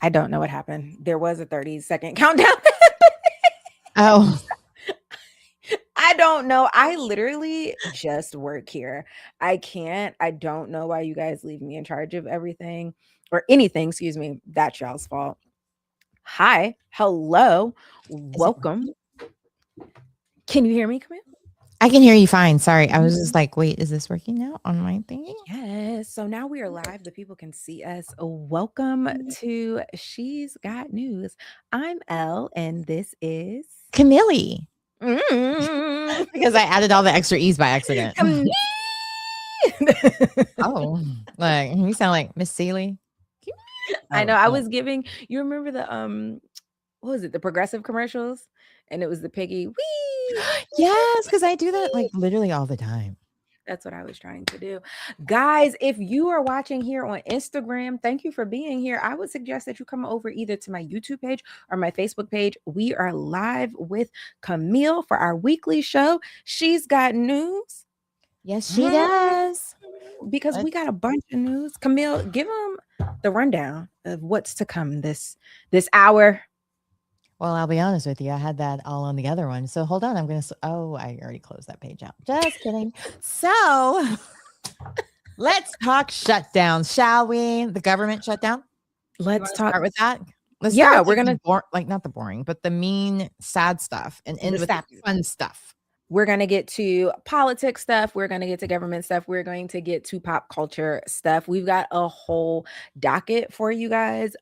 I don't know what happened. There was a 30-second countdown. Oh, I don't know. I literally just work here. I don't know why you guys leave me in charge of everything or anything. Excuse me. That's y'all's fault. Hi. Hello. is it Welcome. working? Can you hear me, Camille? I can hear you fine. Sorry. I was just like, wait, is this working now on my thingy? Yes. So now we are live. The people can see us. Welcome to She's Got News. I'm Elle, and this is Camille. Mm, Because I added all the extra E's by accident. Camille. Oh, like you sound like Miss Seeley. I know. Oh, I no. was giving. You remember the what was it? The Progressive commercials, and it was the piggy. Wee. Yes, because I do that like literally all the time. That's what I was trying to do. Guys, if you are watching here on Instagram, thank you for being here. I would suggest that you come over either to my YouTube page or my Facebook page. We are live with Camille for our weekly show. She's got news. Yes, she does. Because we got a bunch of news. Camille, give them the rundown of what's to come this hour. Well, I'll be honest with you. I had that all on the other one. So hold on. I'm going to. Oh, I already closed that page out. Just kidding. So let's talk shutdown, shall we? The government shutdown. Let's talk Start with that. Let's Yeah, start with we're like, gonna like not the boring, but the mean, sad stuff, and end with the fun stuff. We're going to get to politics stuff. We're going to get to government stuff. We're going to get to pop culture stuff. We've got a whole docket for you guys.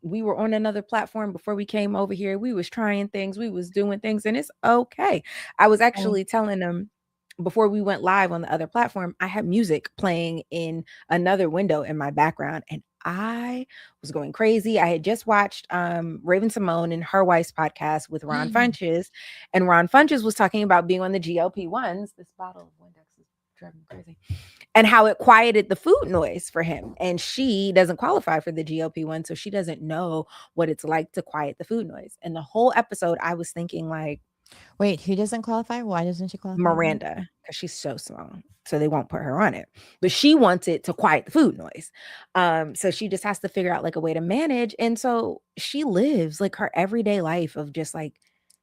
We were on another platform before we came over here. We was trying things. We was doing things, and it's okay. I was actually telling them before we went live on the other platform, I had music playing in another window in my background, and I was going crazy. I had just watched Raven Simone and her wife's podcast with Ron Funches, and Ron Funches was talking about being on the GLP-1s. This bottle of Windex is driving me crazy. And how it quieted the food noise for him. And she doesn't qualify for the GLP-1, so she doesn't know what it's like to quiet the food noise. And the whole episode, I was thinking like, wait, who doesn't qualify? Why doesn't she qualify? Miranda, because she's so small, so they won't put her on it. But she wants it to quiet the food noise. So she just has to figure out like a way to manage. And so she lives like her everyday life of just like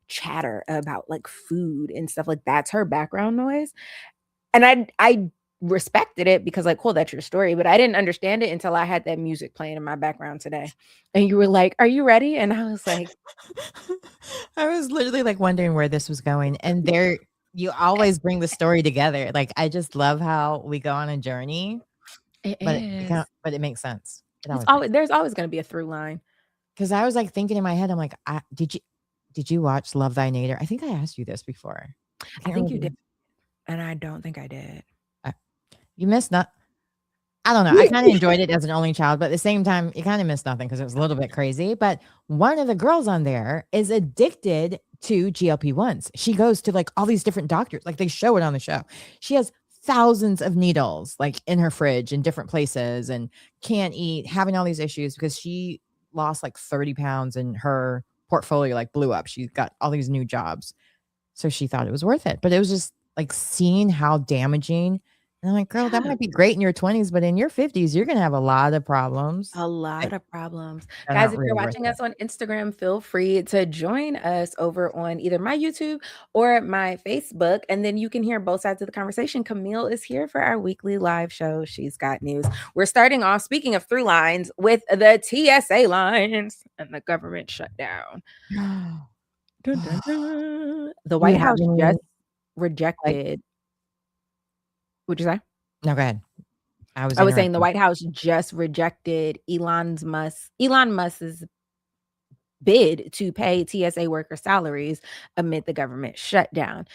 chatter about like food and stuff. Like that's her background noise. And I respected it because like, cool, that's your story. But I didn't understand it until I had that music playing in my background today. And you were like, "Are you ready?" And I was like, I was literally like wondering where this was going. And there, you always bring the story together. Like I just love how we go on a journey, but it makes sense. There's always going to be a through line. Because I was like thinking in my head, I'm like, did you watch Love Thy Neighbor? I think I asked you this before. I think you did, and I don't think I did. You missed not. I don't know. I kind of enjoyed it as an only child, but at the same time, you kind of missed nothing because it was a little bit crazy. But one of the girls on there is addicted to GLP-1s. She goes to like all these different doctors. Like they show it on the show. She has thousands of needles like in her fridge in different places and can't eat, having all these issues because she lost like 30 pounds and her portfolio like blew up. She got all these new jobs. So she thought it was worth it. But it was just like seeing how damaging. And I'm like, girl, that might be great in your 20s, but in your 50s, you're going to have a lot of problems. A lot of problems. Guys, if you're watching us on Instagram, feel free to join us over on either my YouTube or my Facebook, and then you can hear both sides of the conversation. Camille is here for our weekly live show. She's got news. We're starting off, speaking of through lines, with the TSA lines and the government shutdown. Dun, dun, dun. The White House just rejected. What'd you say? No, go ahead. I was saying the White House just rejected Elon Musk's bid to pay TSA worker salaries amid the government shutdown.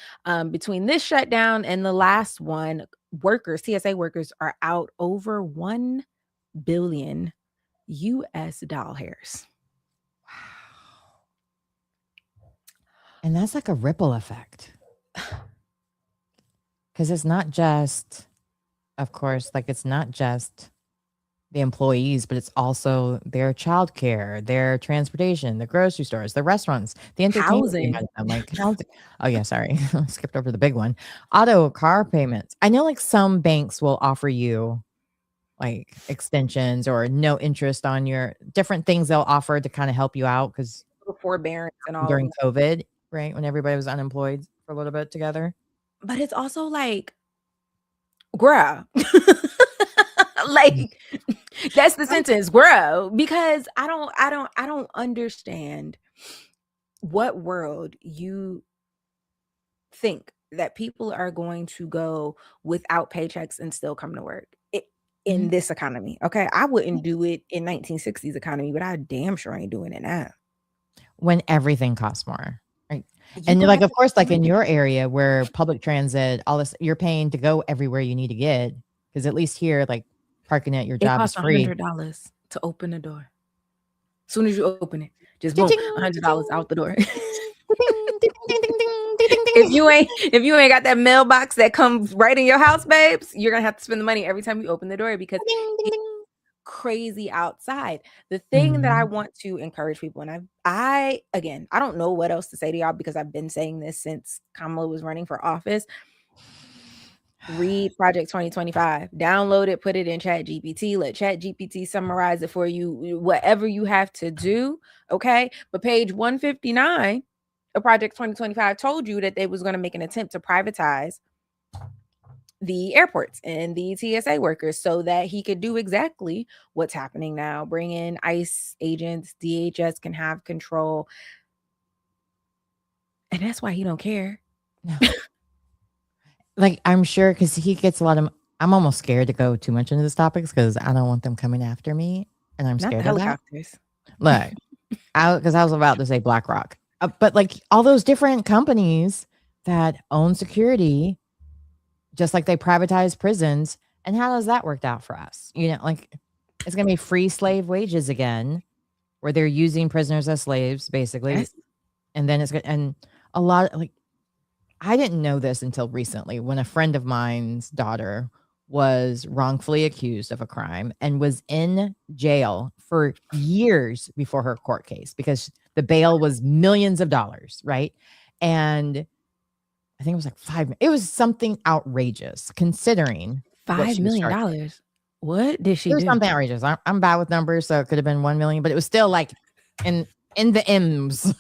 Between this shutdown and the last one, TSA workers are out over 1 billion US dollars. Wow. And that's like a ripple effect. Because it's not just, of course, like it's not just the employees, but it's also their childcare, their transportation, the grocery stores, the restaurants, the entertainment. I'm like, oh yeah, sorry, I skipped over the big one. Auto car payments. I know, like some banks will offer you like extensions or no interest on your different things they'll offer to kind of help you out because Forbearance and all of during them. COVID, right? When everybody was unemployed for a little bit together. But it's also like, bruh. Like, that's the sentence, bruh. Because I don't understand what world you think that people are going to go without paychecks and still come to work in Mhm. this economy. Okay. I wouldn't do it in 1960s economy, but I damn sure ain't doing it now. When everything costs more, right? You And gonna like, have of to course, spend like in money. your area where public transit, all this, you're paying to go everywhere you need to get because at least here, like parking at your It job is costs free. $100 to open the door. As soon as you open it, just boom, Cha-ching, $100 cha-ching, out the door. ding, ding, ding, ding, ding, ding, ding, if ding. you ain't got that mailbox that comes right in your house, babes, you're gonna have to spend the money every time you open the door because Ding, ding, it's ding. crazy outside. The thing that I Mhm. want to encourage people, and I again, I don't know what else to say to y'all because I've been saying this since Kamala was running for office. Read Project 2025, download it, put it in Chat GPT, let Chat GPT summarize it for you, whatever you have to do. Okay. But page 159 of Project 2025 told you that they was going to make an attempt to privatize the airports and the TSA workers so that he could do exactly what's happening now. Bring in ICE agents, DHS can have control. And that's why he don't care. No. Like, I'm sure because he gets a lot of I'm almost scared to go too much into this topics because I don't want them coming after me, and I'm Not the scared of that. helicopters. Look, because I was about to say BlackRock, but like all those different companies that own security, just like they privatize prisons, and how does that work out for us? Like it's gonna be free slave wages again, where they're using prisoners as slaves, basically, Yes. and then it's gonna and a lot like I didn't know this until recently when a friend of mine's daughter was wrongfully accused of a crime and was in jail for years before her court case because the bail was millions of dollars, right? And I think it was like it was something outrageous considering what $5 she was million. charged with. What did she It was do? something outrageous. I'm bad with numbers, so it could have been 1 million, but it was still like in the M's.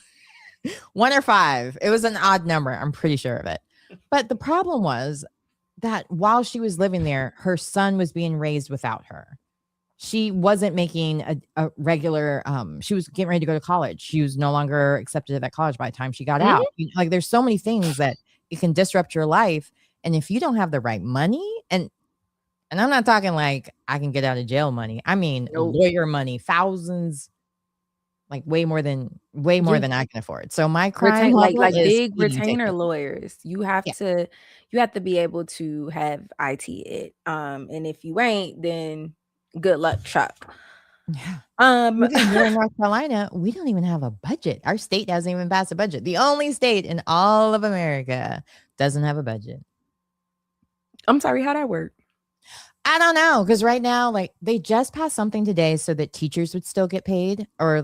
1 or 5. It was an odd number. I'm pretty sure of it. But the problem was that while she was living there, her son was being raised without her. She wasn't making a regular she was getting ready to go to college. She was no longer accepted at that college by the time she got Mhm. out. Like there's so many things that it can disrupt your life. And if you don't have the right money, and I'm not talking like I can get out of jail money. I mean Nope. lawyer money, thousands, like way more than Yeah. I can afford. So my crime Retain level like is big speeding retainer ticket. lawyers. Yeah. You have to be able to have IT it. And if you ain't, then good luck, Chuck. Yeah. Um Even here in North Carolina, we don't even have a budget. Our state hasn't even passed a budget. The only state in all of America doesn't have a budget. I'm sorry, how that work? I don't know because right now, like they just passed something today so that teachers would still get paid, or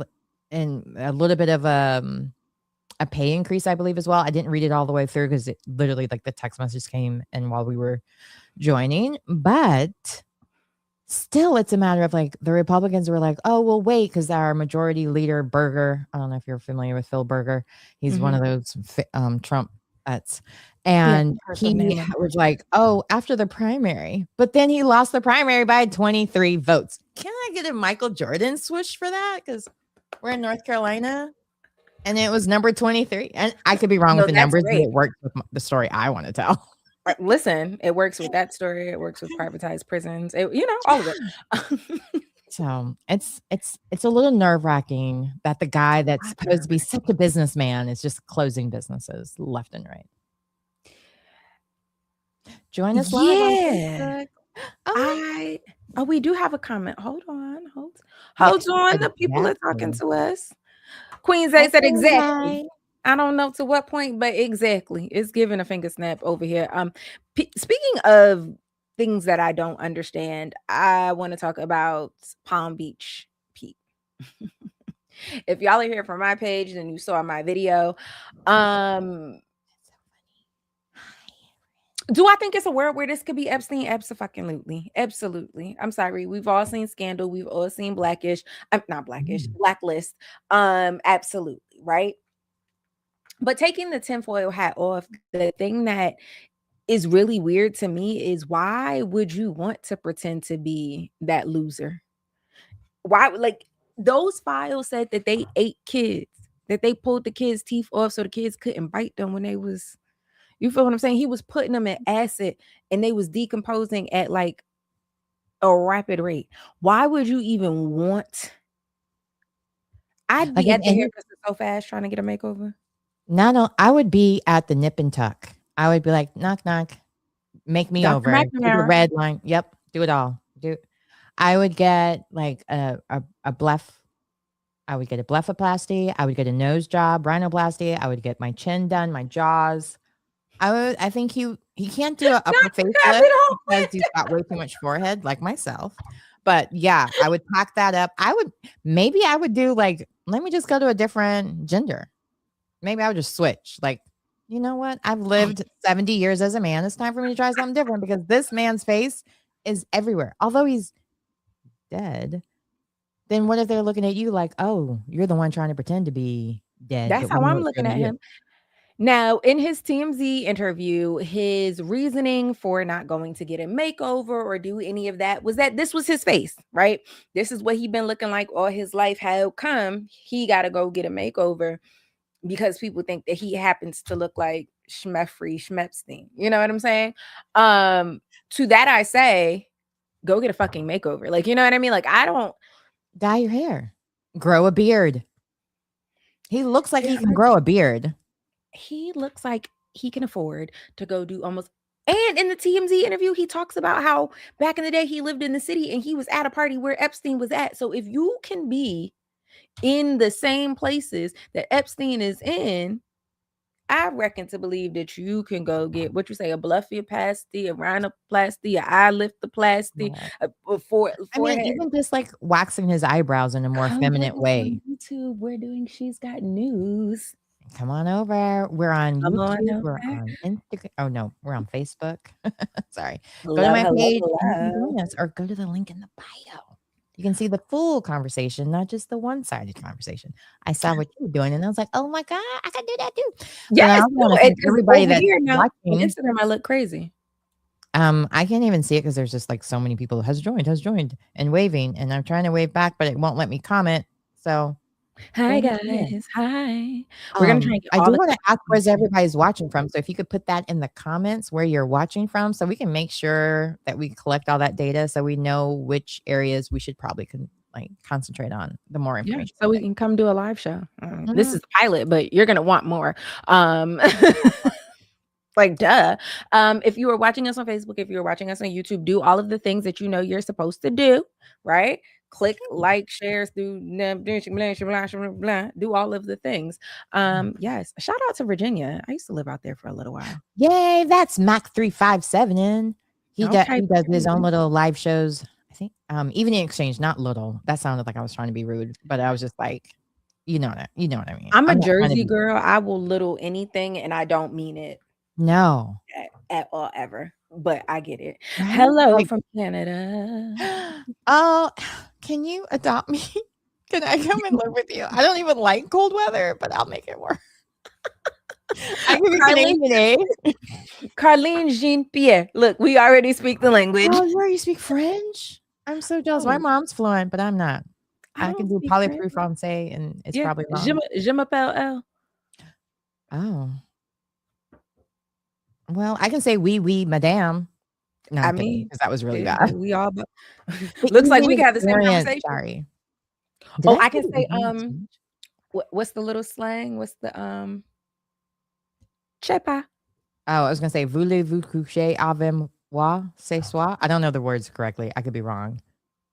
and a little bit of a pay increase, I believe as well. I didn't read it all the way through because it literally like the text message came and while we were joining, but still, it's a matter of like the Republicans were like, oh, well, wait, because our majority leader, Berger, I don't know if you're familiar with Phil Berger. He's one Mhm. of those Trump vets. Yeah, And heard the he name of was like, oh, after the primary, but then he lost the primary by 23 votes. Can I get a Michael Jordan swoosh for that? Because we're in North Carolina and it was number 23. And I could be wrong with No, the that's numbers, but great. it works with the story I want to tell. Listen, it works with that story. It works with privatized prisons. All of it. So it's a little nerve wracking that the guy that's supposed to be such a businessman is just closing businesses left and right. Join us live on Yeah. Facebook. Oh, We do have a comment. Hold on. yeah, Hold on. The people are talking exactly. to us. Queen Hi, Zay said Queen exactly. Zay. I don't know to what point, but exactly. It's giving a finger snap over here. Speaking of things that I don't understand, I want to talk about Palm Beach Pete. If y'all are here from my page, then you saw my video. Um Do I think it's a world where this could be Epstein? Absolutely. Absolutely. I'm sorry. We've all seen Scandal. We've all seen Blackish. Not Blackish, Mm. Blacklist. Absolutely, right? But taking the tinfoil hat off, the thing that is really weird to me is why would you want to pretend to be that loser? Why like those files said that they ate kids, that they pulled the kids' teeth off so the kids couldn't bite them when they was you feel what I'm saying? He was putting them in acid and they was decomposing at like a rapid rate. Why would you even want I'd Like be if at the any, hairdresser so fast trying to get a makeover. I would be at the nip and tuck. I would be like, knock, knock, make me Dr. over. Do the McNamara. red line. Yep, do it all. I would get like a bleph. I would get a blepharoplasty. I would get a nose job, rhinoplasty. I would get my chin done, my jaws. I think he can't do an upper Not to have facelift it all because he's got way too much forehead, like myself. But yeah, I would pack that up. Maybe I would do like, let me just go to a different gender. Maybe I would just switch. Like, you know what? I've lived 70 years as a man. It's time for me to try something different because this man's face is everywhere. Although he's dead, then what if they're looking at you like, oh, you're the one trying to pretend to be dead, That's but we how know I'm it's looking really at you. him. Now, in his TMZ interview, his reasoning for not going to get a makeover or do any of that was that this was his face, right? This is what he'd been looking like all his life. How come he got to go get a makeover because people think that he happens to look like Schmeffrey Schmepstein? You know what I'm saying? To that I say, go get a fucking makeover. Like, you know what I mean? Like, I don't. Dye your hair, grow a beard. He looks like he can grow a beard. He looks like he can afford to go do almost. And in the TMZ interview, he talks about how back in the day he lived in the city and he was at a party where Epstein was at. So if you can be in the same places that Epstein is in, I reckon to believe that you can go get what you say, a blepharoplasty, a rhinoplasty, a eyeliftoplasty, I mean, forehead. even just like waxing his eyebrows in a more Come get feminine us way. on YouTube. We're doing She's Got News. Come on over. We're on Come on YouTube. We're over. on Instagram. Oh no, we're on Facebook. Sorry. Go to Hello, my hello, page and you can hello. join us, or go to the link in the bio. You can see the full conversation, not just the one-sided conversation. I saw what you were doing, and I was like, "Oh my god, I can do that too." But I Yes, also no, want to thank because everybody over that's here now on watching. Instagram, I look crazy. I can't even see it because there's just like so many people has joined, and waving, and I'm trying to wave back, but it won't let me comment. So Hi, thank you. guys. Hi. We're gonna try and get I all do the want to ask where's questions. everybody's watching from. So if you could put that in the comments where you're watching from, so we can make sure that we collect all that data, so we know which areas we should probably concentrate on. The more Yeah, information, so we we get. can come do a live show. This Mhm. is the pilot, but you're gonna want more. Like duh. If you are watching us on Facebook, if you're watching us on YouTube, do all of the things that you know you're supposed to do, right? Click like, shares, do all of the things. Yes. Shout out to Virginia. I used to live out there for a little while. Yay! That's Mac 357. He Okay. does his own little live shows. I think Evening Exchange, not little. That sounded like I was trying to be rude, but I was just like, you know what I mean. I'm a I'm not trying to Jersey be girl. I will little anything and I don't mean it no. at all ever. But I get it. Right? Hello Like, from Canada. oh, can you adopt me? Can I come and live with you? I don't even like cold weather, but I'll make it work. I can be Canadian, eh? Carlene Jean Pierre. Look, we already speak the language. Oh, you speak French? I'm so jealous. My Oh, mom's fluent, but I'm not. I I can don't do speak parler French. plus français, and it's Yeah, probably wrong. je m'appelle Elle. Oh. Well, I can say oui, madame. No, I I'm kidding, mean, because that was really bad. we all The looks like we evening can have the same experience, conversation. sorry. Did Oh, I I say can the say evening experience? what's the little slang? What's the chepa? Oh, I was gonna say voulez-vous coucher avec moi ce soir? I don't know the words correctly. I could be wrong.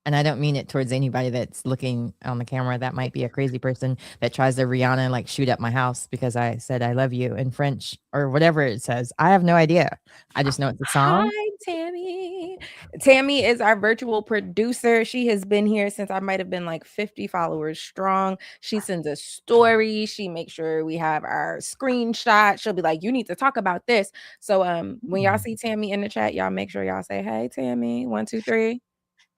And I don't mean it towards anybody that's looking on the camera. That might be a crazy person that tries to Rihanna like shoot up my house because I said I love you in French or whatever it says. I have no idea. I just know it's a song. Hi, Tammy. Tammy is our virtual producer. She has been here since I might have been like 50 followers strong. She sends us stories. She makes sure we have our screenshot. She'll be like, you need to talk about this. So when y'all see Tammy in the chat, y'all make sure y'all say, hey, Tammy, 1, 2, 3.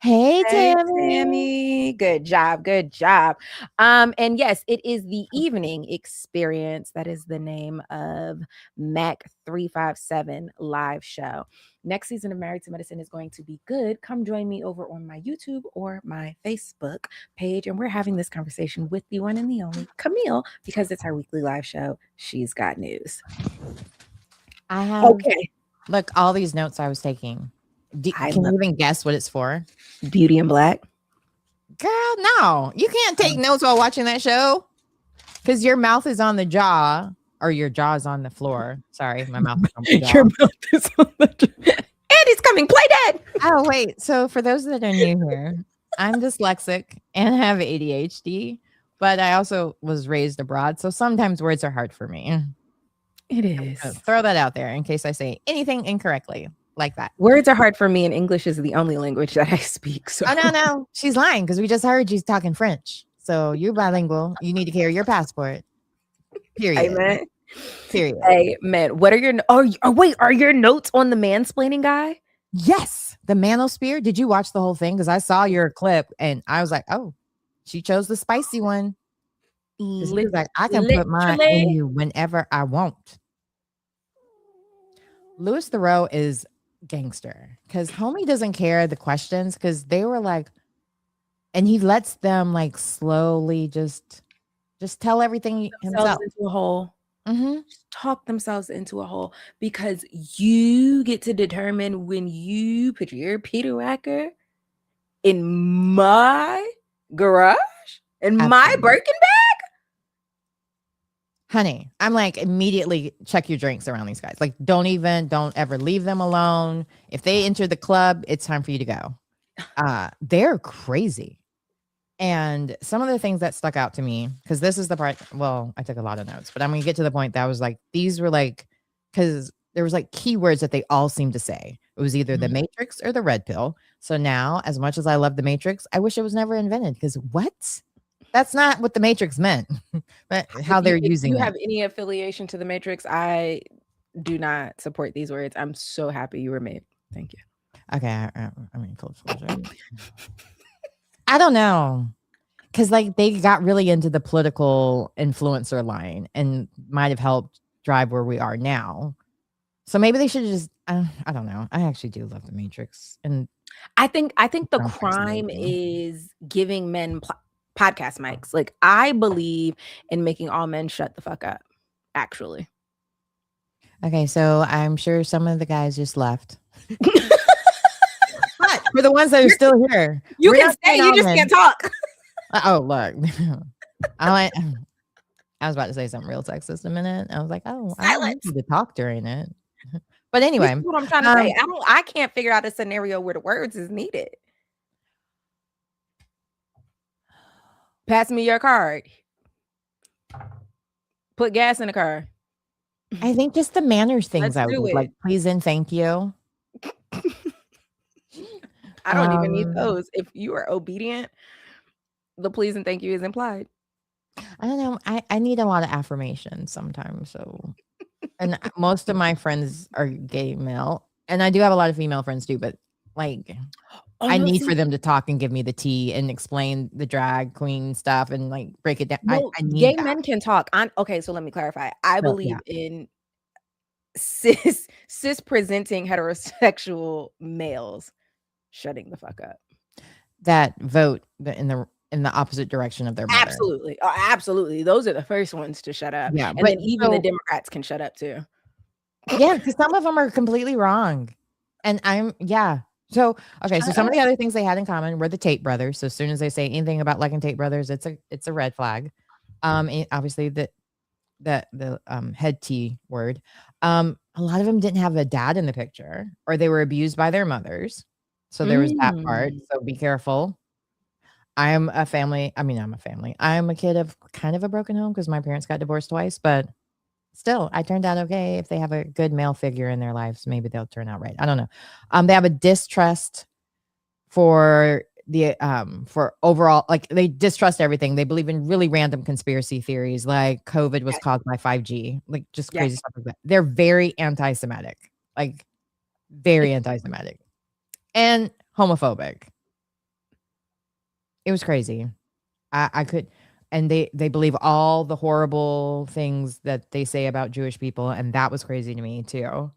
Hey, Hey, Tammy. Tammy. Good job. Good job. And yes, it is the Evening Experience. That is the name of Mac 357 live show. Next season of Married to Medicine is going to be good. Come join me over on my YouTube or my Facebook page. And we're having this conversation with the one and the only Camille because it's our weekly live show. She's got news. I have look, all these notes I was taking. Can you even guess what it's for? Beauty in Black. Girl, no. You can't take notes while watching that show because your mouth is on the jaw or your jaw is on the floor. Sorry, my mouth is on the jaw. Your mouth is on the jaw. And he's coming. Play dead. Oh, wait. So for those that are new here, I'm dyslexic and have ADHD, but I also was raised abroad. So sometimes words are hard for me. It is. Throw that out there in case I say anything incorrectly like that. Words are hard for me, and English is the only language that I speak. So. Oh, no. She's lying because we just heard you talking French. So you're bilingual. You need to carry your passport. Period. Amen. Period. Amen. What are your are your notes on the mansplaining guy? Yes. The manosphere. Did you watch the whole thing? Because I saw your clip and I was like, oh, she chose the spicy one. He was like, I can put mine in you whenever I want. Louis Theroux is gangster because homie doesn't care the questions because they were like, and he lets them like slowly just tell everything himself into a hole. Mm-hmm. Talk themselves into a hole because you get to determine when you put your Peter Wacker in my garage in my Birkin bag. Honey, I'm like, immediately check your drinks around these guys. Like, don't ever leave them alone. If they enter the club, it's time for you to go. They're crazy. And some of the things that stuck out to me, because this is the part, well, I took a lot of notes, but I'm going to get to the point that I was like, these were like, because there was like keywords that they all seemed to say. It was either the Matrix or the red pill. So now, as much as I love the Matrix, I wish it was never invented because what? That's not what the Matrix meant, but how they're using it. If you have any affiliation to the Matrix, I do not support these words. I'm so happy you were made. Thank you. Okay. I mean, full disclosure. I don't know. Because like they got really into the political influencer line and might have helped drive where we are now. So maybe they should just, I don't know. I actually do love the Matrix. And I think the crime is giving men podcast mics. Like, I believe in making all men shut the fuck up, actually. Okay, so I'm sure some of the guys just left. But for the ones that are still here, you can stay, you just can't talk. Oh, look. I was about to say something real sexist a minute. I was like, oh, I don't need to talk during it. But anyway. That's what I'm trying to say. I can't figure out a scenario where the words is needed. Pass me your card. Put gas in the car. I think just the manners things I would like, please and thank you. I don't even need those. If you are obedient, the please and thank you is implied. I don't know. I need a lot of affirmation sometimes. So, and most of my friends are gay male, and I do have a lot of female friends too, but like, I need for them to talk and give me the tea and explain the drag queen stuff and like break it down. No, I need gay men can talk. Okay, so let me clarify. I believe in cis presenting heterosexual males shutting the fuck up. That vote in the opposite direction of their mother. Absolutely. Oh, absolutely. Those are the first ones to shut up. Yeah, and then even the Democrats can shut up too. Yeah, because some of them are completely wrong. And So, okay, so some of the other things they had in common were the Tate brothers. So as soon as they say anything about liking Tate brothers, it's a red flag. Obviously the head T word. A lot of them didn't have a dad in the picture, or they were abused by their mothers. So there was that part. So be careful. I'm a kid of kind of a broken home because my parents got divorced twice, but still, I turned out okay. If they have a good male figure in their lives, maybe they'll turn out right. I don't know. They have a distrust for the for overall, like they distrust everything. They believe in really random conspiracy theories, like COVID was Yes. caused by 5G, like just Yes. crazy stuff like that. They're very anti-Semitic, like very anti-Semitic and homophobic. It was crazy. I could, and they believe all the horrible things that they say about Jewish people, and that was crazy to me too.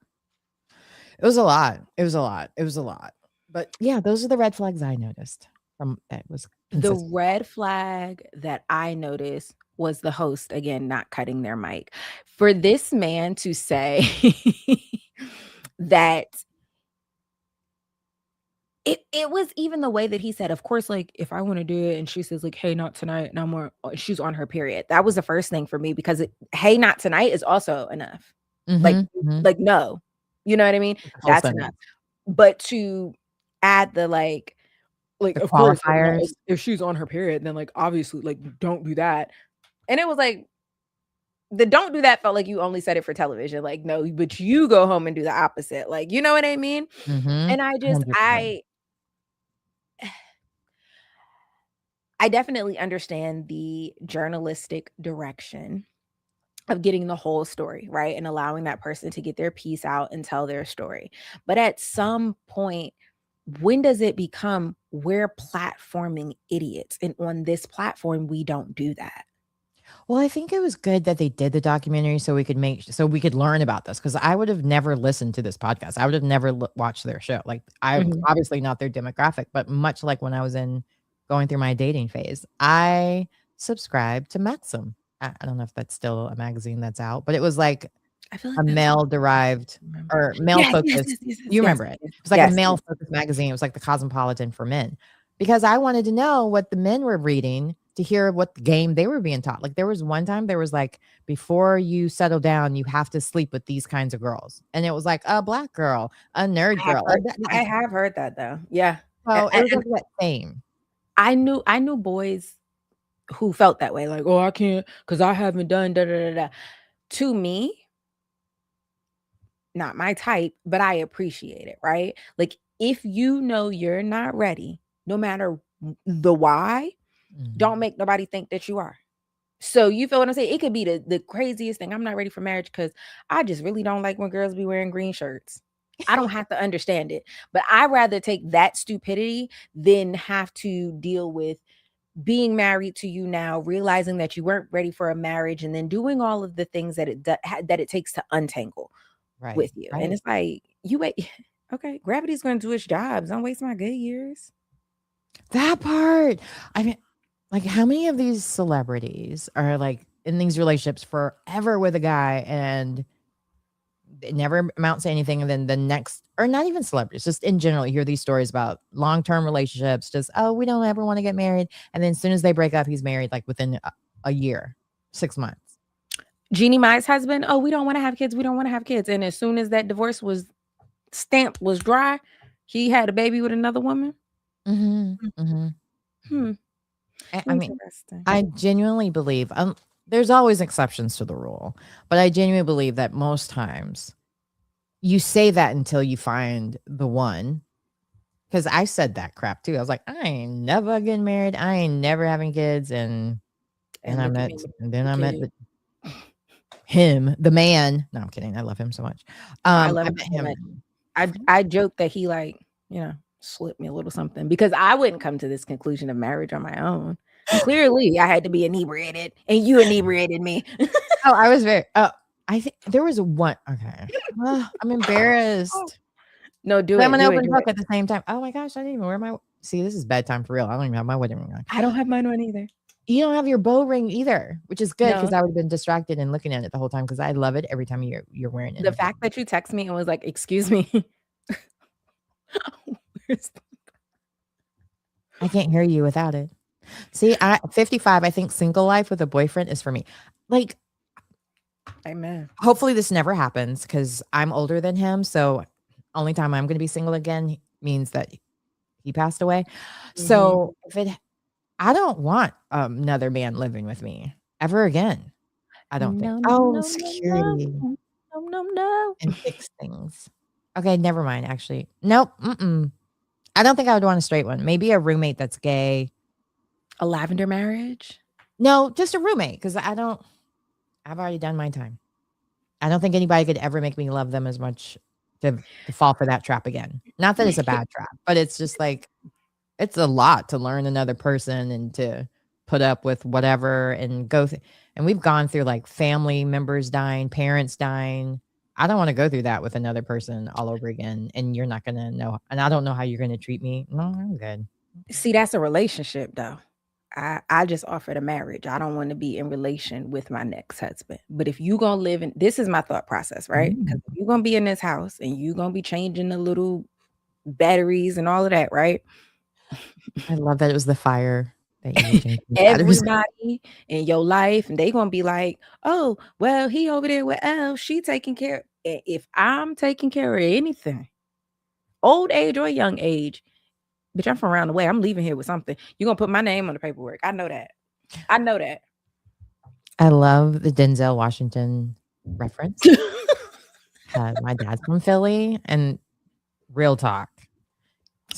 It was a lot. It was a lot. It was a lot. But yeah, those are the red flags I noticed from that was The consistent. red flag that I noticed was the host again not cutting their mic. For this man to say that it was even the way that he said, of course, like if I want to do it, and she says like, "Hey, not tonight," no more. She's on her period. That was the first thing for me because "Hey, not tonight" is also enough. Like, Mhm, mhm. no, you know what I mean? Like a full That's enough. sentence. But to add the like, The of course, like, no, qualifiers. if she's on her period, then like obviously, like, don't do that. And it was like the "don't do that" felt like you only said it for television. Like, no, but you go home and do the opposite. Like, you know what I mean? Mhm. And I 100%. I definitely understand the journalistic direction of getting the whole story, right? And allowing that person to get their piece out and tell their story. But at some point, when does it become we're platforming idiots? And on this platform, we don't do that. Well, I think it was good that they did the documentary so we could learn about this, because I would have never listened to this podcast. I would have never watched their show. Like, I'm Mhm. obviously not their demographic, but much like when I was going through my dating phase, I subscribed to Maxim. I don't know if that's still a magazine that's out, but it was like I feel a like that's male derived remember. or male Yes, yes, focused. yes, yes, yes, You yes, remember it? yes, It was like a yes, male yes. focused magazine. It was like the Cosmopolitan for men, because I wanted to know what the men were reading to hear what game they were being taught. Like, there was one time there was like, before you settle down, you have to sleep with these kinds of girls. And it was like a black girl, a nerd girl. Like that. I have heard that though. Yeah. So it was And like that same. I knew boys who felt that way, like, "Oh, I can't because I haven't done da da da da." To me, not my type, but I appreciate it, right? Like, if you know you're not ready, no matter the why, don't Mhm. make nobody think that you are. So you feel what I'm saying? It could be the craziest thing. I'm not ready for marriage because I just really don't like when girls be wearing green shirts. I don't have to understand it, but I rather take that stupidity than have to deal with being married to you now, realizing that you weren't ready for a marriage, and then doing all of the things that that it takes to untangle Right. with you. And Right. it's like, you wait, okay, gravity's going to do its job. Don't waste my good years. That part. I mean, like, how many of these celebrities are like in these relationships forever with a guy, and it never amounts to anything, and then the next, or not even celebrities, just in general, you hear these stories about long-term relationships, just, "Oh, we don't ever wanna get married," and then as soon as they break up, he's married, like, within a year, 6 months. Jeannie Mai's husband, oh, we don't want to have kids. We don't want to have kids. And as soon as that divorce was stamp was dry, he had a baby with another woman. Mhm, mhm. Hmm. I mean, Interesting. I genuinely believe, there's always exceptions to the rule, but I genuinely believe that most times you say that until you find the one. 'Cause I said that crap too. I was like, "I ain't never getting married. I ain't never having kids," and then And I look at met me with then the I met kid. the him, the man. No, I'm kidding. I love him so much. I love I him met so him much. I joke that he like, slipped me a little something because I wouldn't come to this conclusion of marriage on my own. Clearly, I had to be inebriated, and you inebriated me. oh, I was very I think there was one okay. I'm embarrassed. No, do But I'm it, an do it, open do book it. at the same time. Oh my gosh, I didn't even wear my see, this is bedtime for real. I don't even have my wedding ring on. I don't have mine on either. You don't have your bow ring either, which is good No, because I would have been distracted and looking at it the whole time because I love it every time you're wearing it the in front fact of me. that you text me and was like, "Excuse me." Where's I can't hear you without it. See, 55, I think single life with a boyfriend is for me. Like, Amen. hopefully this never happens because I'm older than him. So only time I'm gonna be single again means that he passed away. Mhm. So if it I don't want another man living with me ever again. I don't think. No, no, Oh, no, no, no, security no, no, no. and fix things. Okay, never mind. Actually, nope. Mm-mm. I don't think I would want a straight one. Maybe a roommate that's gay. A lavender marriage? No, just a roommate because I don't. I've already done my time. I don't think anybody could ever make me love them as much to fall for that trap again. Not that it's a bad trap, but it's just like it's a lot to learn another person and to put up with whatever and and we've gone through like family members dying, parents dying. I don't want to go through that with another person all over again. And you're not gonna know, and I don't know how you're gonna treat me. No, I'm good. See, that's a relationship though. I just offered a marriage. I don't want to be in relation with my next husband. But if you gonna live in this is my thought process, right? Because Mm. if you're gonna be in this house and you're gonna be changing the little batteries and all of that, right? I love that it was the fire that you were changing the batteries. Everybody in your life, and they gonna be like, oh, well, he over there with Elle, she taking care. If I'm taking care of anything, old age or young age, bitch, I'm from around the way. I'm leaving here with something. You're gonna put my name on the paperwork. I know that. I know that. I love the Denzel Washington reference. My dad's from Philly, and real talk.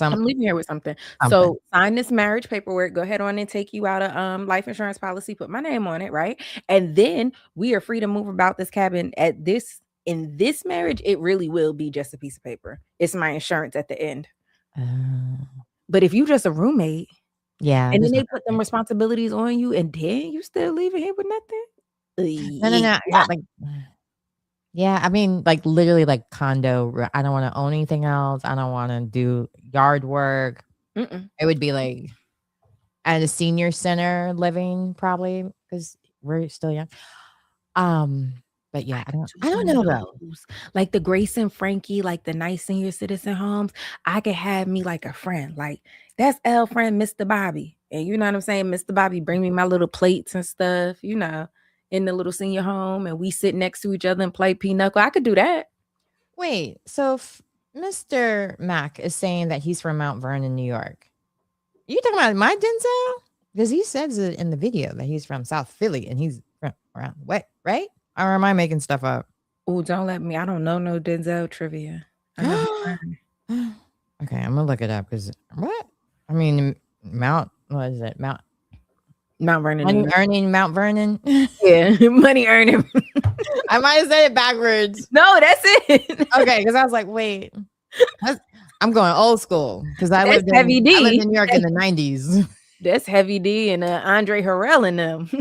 I'm leaving here with something. Something. So sign this marriage paperwork. Go ahead on and take you out a life insurance policy. Put my name on it, right? And then we are free to move about this cabin. In this marriage, it really will be just a piece of paper. It's my insurance at the end. But if you just a roommate, yeah, and then they put them responsibilities on you, and then you still leaving here with nothing. no. Yeah, like, yeah, I mean, like literally, like condo. I don't want to own anything else. I don't want to do yard work. Mm-mm. It would be like at a senior center living, probably because we're still young. But yeah, I don't know though. Like the Grace and Frankie, like the nice senior citizen homes. I could have me like a friend, like that's Elle friend, Mr. Bobby, and you know what I'm saying. Mr. Bobby bring me my little plates and stuff, you know, in the little senior home, and we sit next to each other and play pinochle. I could do that. Wait, so Mr. Mac is saying that he's from Mount Vernon, New York. You talking about my Denzel? Because he says it in the video that he's from South Philly and he's from around the way, right? Or am I making stuff up? Oh, don't let me. I don't know no Denzel trivia. Okay, I'm gonna look it up because what? I mean, what is it? Mount Vernon. Money earning Mount Vernon. Yeah, money earning. I might have said it backwards. No, that's it. Okay, because I was like, wait, I'm going old school because I lived in New York in the 90s. That's Heavy D and Andre Harrell in them.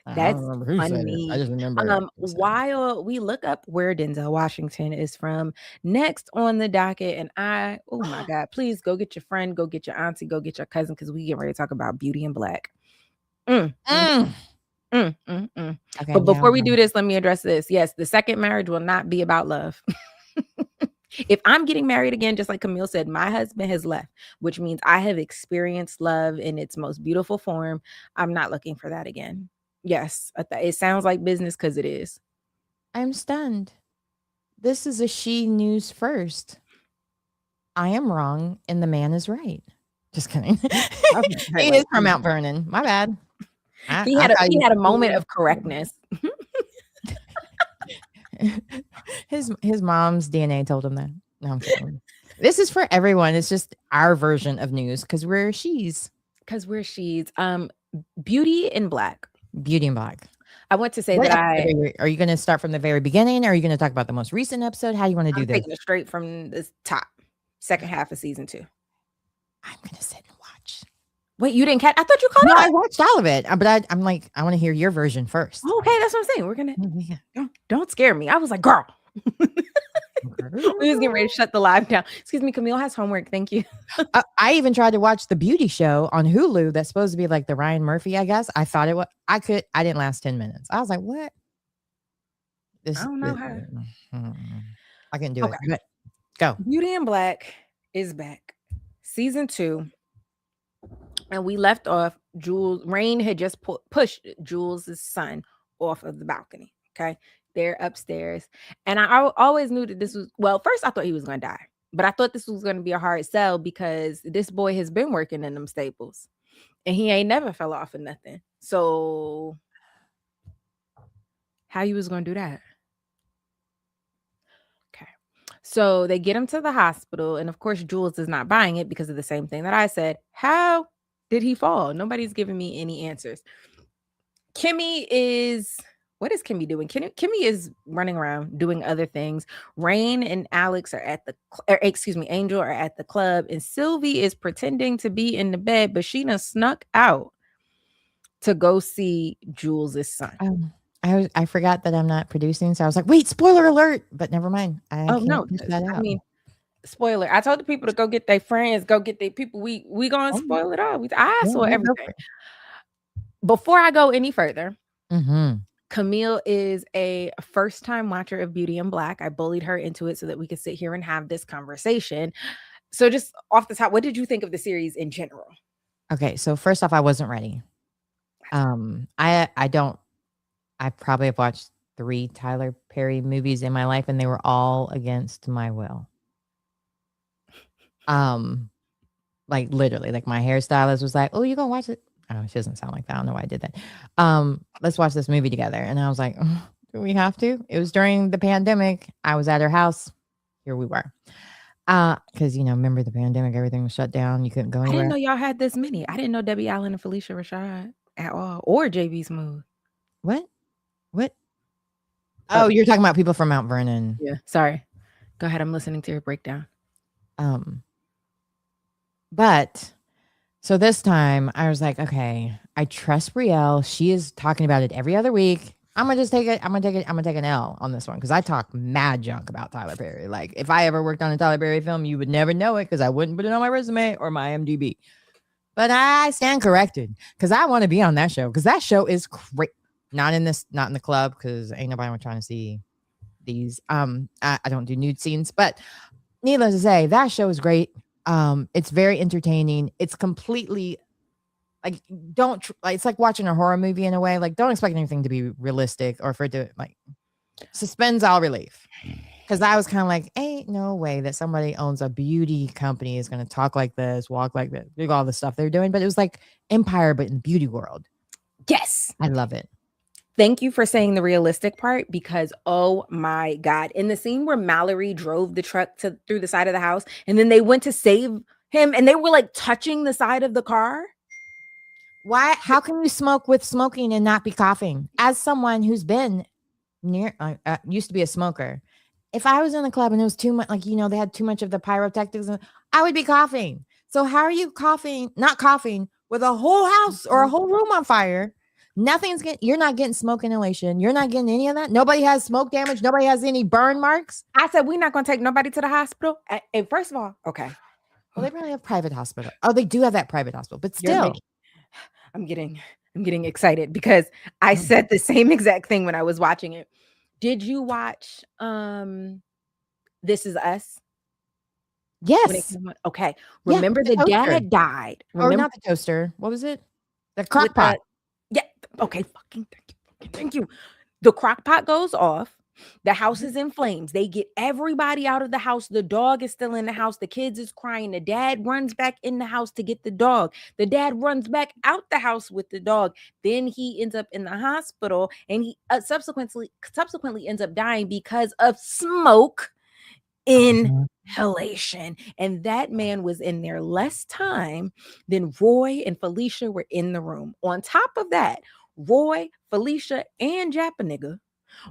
That's funny. I just remember. While we look up where Denzel Washington is from, next on the docket, and oh my God, please go get your friend, go get your auntie, go get your cousin, because we get ready to talk about Beauty and Black. Okay, but before we do this, let me address this. Yes, the second marriage will not be about love. If I'm getting married again, just like Camille said, my husband has left, which means I have experienced love in its most beautiful form. I'm not looking for that again. Yes, it sounds like business because it is. I'm stunned. This is a She News first. I am wrong and the man is right. Just kidding. He is from Mount Vernon. My bad. He had a moment of correctness. His mom's DNA told him that. No, I'm kidding. This is for everyone. It's just our version of news because we're she's. Beauty and Black. Beauty and Black. I want to say are you going to start from the very beginning or are you going to talk about the most recent episode? How do you want to do this? Taking it straight from the top, second half of season 2. I'm going to sit and watch. Wait, you didn't catch? I thought you caught up. I watched all of it, but I'm like, I want to hear your version first. Okay, that's what I'm saying. We're gonna don't scare me. I was like, girl. We was getting ready to shut the live down. Excuse me, Camille has homework. Thank you. I even tried to watch the beauty show on Hulu. That's supposed to be like the Ryan Murphy, I guess. I thought it was. I didn't last 10 minutes. I was like, what? I don't know how. I can do it. Go. Beauty and Black is back. Season 2. And we left off. Rain had just pushed Jules' son off of the balcony. Okay. They're upstairs. And I always knew that this was, well, first I thought he was going to die, but I thought this was going to be a hard sell because this boy has been working in them staples and he ain't never fell off of nothing. So How you was gonna do that? Okay. So they get him to the hospital, and of course, Jules is not buying it because of the same thing that I said. How did he fall? Nobody's giving me any answers. Kimmy is what is Kimmy doing? Kimmy is running around doing other things. Rain and Alex are at the excuse me, Angel are at the club, and Sylvie is pretending to be in the bed, but she done snuck out to go see Jules's son. I forgot that I'm not producing, so I was like, wait, spoiler alert, but never mind. I Oh can't no, push that out. I mean, spoiler. I told the people to go get their friends, go get their people. We gonna Oh, spoil it all. I yeah, saw yeah, go everything. for it. Before I go any further, Mhm. Camille is a first-time watcher of Beauty in Black. I bullied her into it so that we could sit here and have this conversation. So just off the top, what did you think of the series in general? Okay, so first off, I wasn't ready. I probably have watched 3 Tyler Perry movies in my life, and they were all against my will. Like, literally, like, my hairstylist was like, "Oh, you gonna watch it?" Oh, she doesn't sound like that. I don't know why I did that. "Let's watch this movie together." And I was like, "Ugh, do we have to?" It was during the pandemic. I was at her house. Here we were. Because, remember the pandemic, everything was shut down. You couldn't go I didn't anywhere. know y'all had this many. I didn't know Debbie Allen and Felicia Rashad at all, or JB Smooth. What? What? Oh, you're talking about people from Mount Vernon. Yeah. Sorry. Go ahead. I'm listening to your breakdown. But so this time I was like, okay, I trust Brielle. She is talking about it every other week. I'm gonna just take it. I'm gonna take an L on this one because I talk mad junk about Tyler Perry. Like, if I ever worked on a Tyler Perry film, you would never know it because I wouldn't put it on my resume or my IMDb. But I stand corrected because I want to be on that show because that show is great. Not in the club because ain't nobody trying to see these. I don't do nude scenes, but needless to say, that show is great. It's very entertaining. It's completely like it's like watching a horror movie in a way. Like, don't expect anything to be realistic or for it to like suspends all relief. Because I was kind of like, ain't no way that somebody owns a beauty company is going to talk like this, walk like this, do all the stuff they're doing. But it was like Empire, but in the beauty world. Yes. I love it. Thank you for saying the realistic part because, oh my God, in the scene where Mallory drove the truck through the side of the house and then they went to save him and they were like touching the side of the car. Why? How can you smoke with smoking and not be coughing? As someone who's been used to be a smoker, if I was in the club and it was too much, like, they had too much of the pyrotechnics, I would be coughing. So how are you not coughing with a whole house or a whole room on fire? You're not getting smoke inhalation. You're not getting any of that. Nobody has smoke damage. Nobody has any burn marks. I said, we're not going to take nobody to the hospital. And first of all, okay. Well, they probably have private hospital. Oh, they do have that private hospital, but still. I'm getting excited because I said the same exact thing when I was watching it. Did you watch This Is Us? Yes. Okay. Remember the dad died. Or not the toaster. What was it? The crock pot. Yeah. Okay. Fucking thank you. The crock pot goes off. The house is in flames. They get everybody out of the house. The dog is still in the house. The kids is crying. The dad runs back in the house to get the dog. The dad runs back out the house with the dog. Then he ends up in the hospital and he subsequently ends up dying because of smoke inhalation. And that man was in there less time than Roy and Felicia were in the room. On top of that, Roy, Felicia, and Japanigga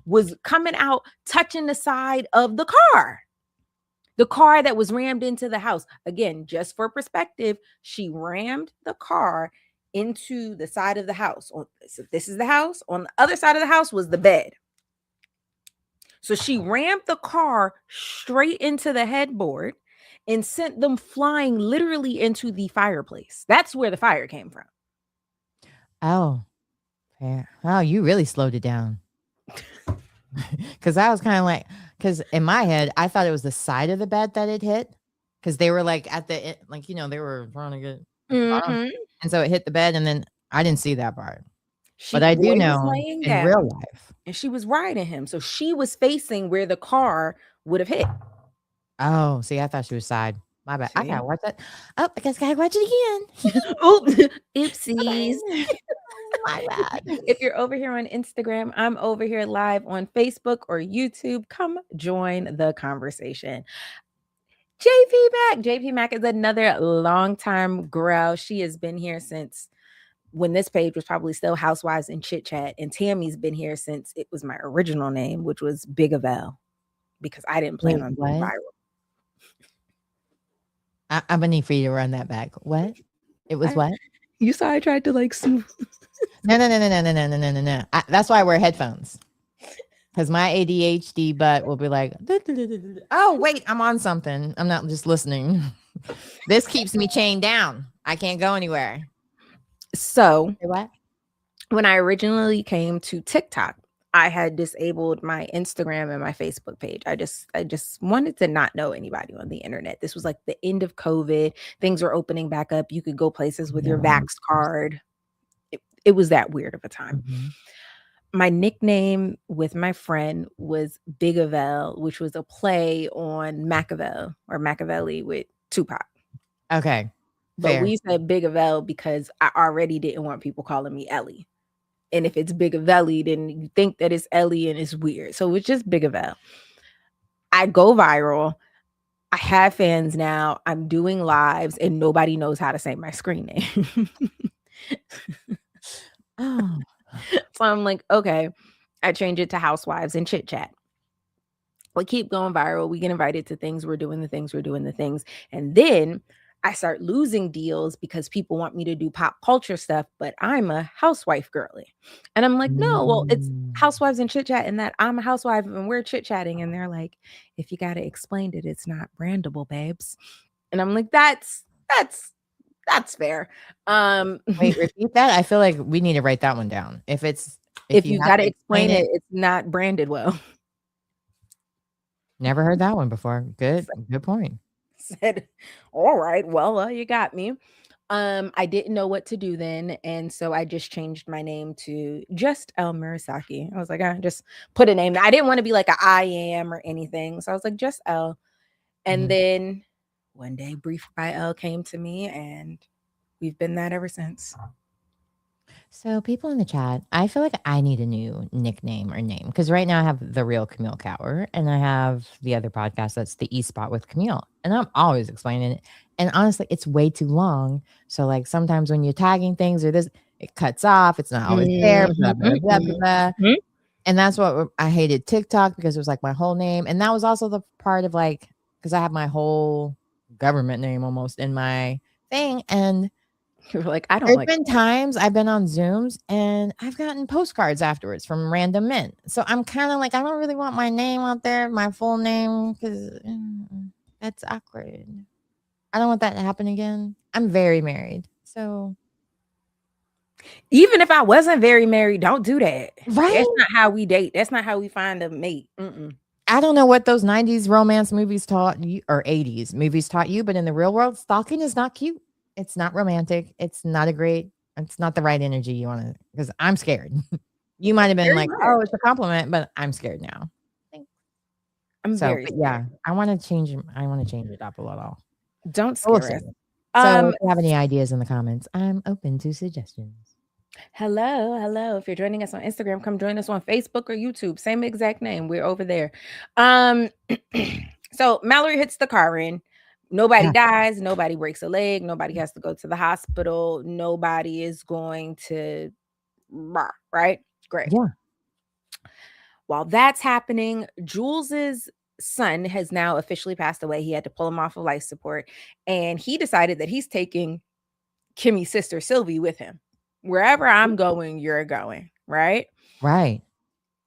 was coming out touching the side of the car that was rammed into the house. Again, just for perspective, she rammed the car into the side of the house. So this is the house. On the other side of the house was the bed. So she rammed the car straight into the headboard and sent them flying literally into the fireplace. That's where the fire came from. Oh, fair. Wow, you really slowed it down. Because I was kind of like, because in my head, I thought it was the side of the bed that it hit. Because they were like at the, like, they were trying to get, and so it hit the bed, and then I didn't see that part. But I do know in real life. And she was riding him. So she was facing where the car would have hit. Oh, see, I thought she was side. My bad. I gotta watch that. Oh, I guess I gotta watch it again. Oh, oopsies. My bad. If you're over here on Instagram, I'm over here live on Facebook or YouTube. Come join the conversation. JP Mack. JP Mack is another longtime girl. She has been here since when this page was probably still Housewives and Chit Chat. And Tammy's been here since it was my original name, which was Big Avell, because I didn't plan Wait, on going what? viral. I'm gonna need for you to run that back. What? It was what? You saw I tried to like smooth. No. That's why I wear headphones. Because my ADHD butt will be like, oh, wait, I'm on something. I'm not just listening. This keeps me chained down. I can't go anywhere. So Say what? when I originally came to TikTok, I had disabled my Instagram and my Facebook page. I just wanted to not know anybody on the internet. This was like the end of COVID. Things were opening back up. You could go places with your Vax card. It was that weird of a time. Mm-hmm. My nickname with my friend was Big Avell, which was a play on Machiavelli or Machiavelli with Tupac. Okay. But Fair. we said Big Avell because I already didn't want people calling me Ellie. And if it's Big Avelli, then you think that it's Ellie and it's weird. So it's just Big Avell. I go viral. I have fans now. I'm doing lives and nobody knows how to say my screen name. Oh. So I'm like, okay, I change it to Housewives and Chit Chat. We keep going viral. We get invited to things. We're doing the things. And then I start losing deals because people want me to do pop culture stuff, but I'm a housewife girly. And I'm like, no, well, it's Housewives and Chit Chat, and that I'm a housewife and we're chit chatting. And they're like, if you got to explain it, it's not brandable, babes. And I'm like, that's fair. Wait, repeat that. I feel like we need to write that one down. If you got to explain it, it's not branded well. Never heard that one before. Good point. Said, all right, well, you got me. I didn't know what to do then, and so I just changed my name to just El Murasaki. I was like, I just put a name. I didn't want to be like a I am or anything, so I was like, just El. And then one day, Brief by El came to me, and we've been that ever since. So people in the chat, I feel like I need a new nickname or name because right now I have The Real Camille Cower and I have the other podcast that's The E-Spot with Camille. And I'm always explaining it. And honestly, it's way too long. So like sometimes when you're tagging things or this, it cuts off. It's not always there. Blah, blah, blah, blah, blah. And that's what I hated TikTok because it was like my whole name. And that was also the part of like, because I have my whole government name almost in my thing. And you're like, I don't there's like. been times I've been on Zooms and I've gotten postcards afterwards from random men. So I'm kind of like, I don't really want my name out there, my full name, because that's awkward. I don't want that to happen again. I'm very married. So even if I wasn't very married, don't do that. Right? That's not how we date. That's not how we find a mate. I don't know what those 90s romance movies taught you or 80s movies taught you, but in the real world, stalking is not cute. It's not romantic. It's not the right energy you want to, because I'm scared. You might have been like, oh, it's a compliment, but I'm scared now. I'm very scared. Yeah, I want to change it up a little. Don't scare us. So if you have any ideas in the comments, I'm open to suggestions. Hello. If you're joining us on Instagram, come join us on Facebook or YouTube. Same exact name. We're over there. So Mallory hits the car in. Nobody dies. Nobody breaks a leg. Nobody has to go to the hospital. Nobody is going to, right? Great. Yeah. While that's happening, Jules's son has now officially passed away. He had to pull him off of life support. And he decided that he's taking Kimmy's sister, Sylvie, with him. Wherever I'm going, you're going, right? Right.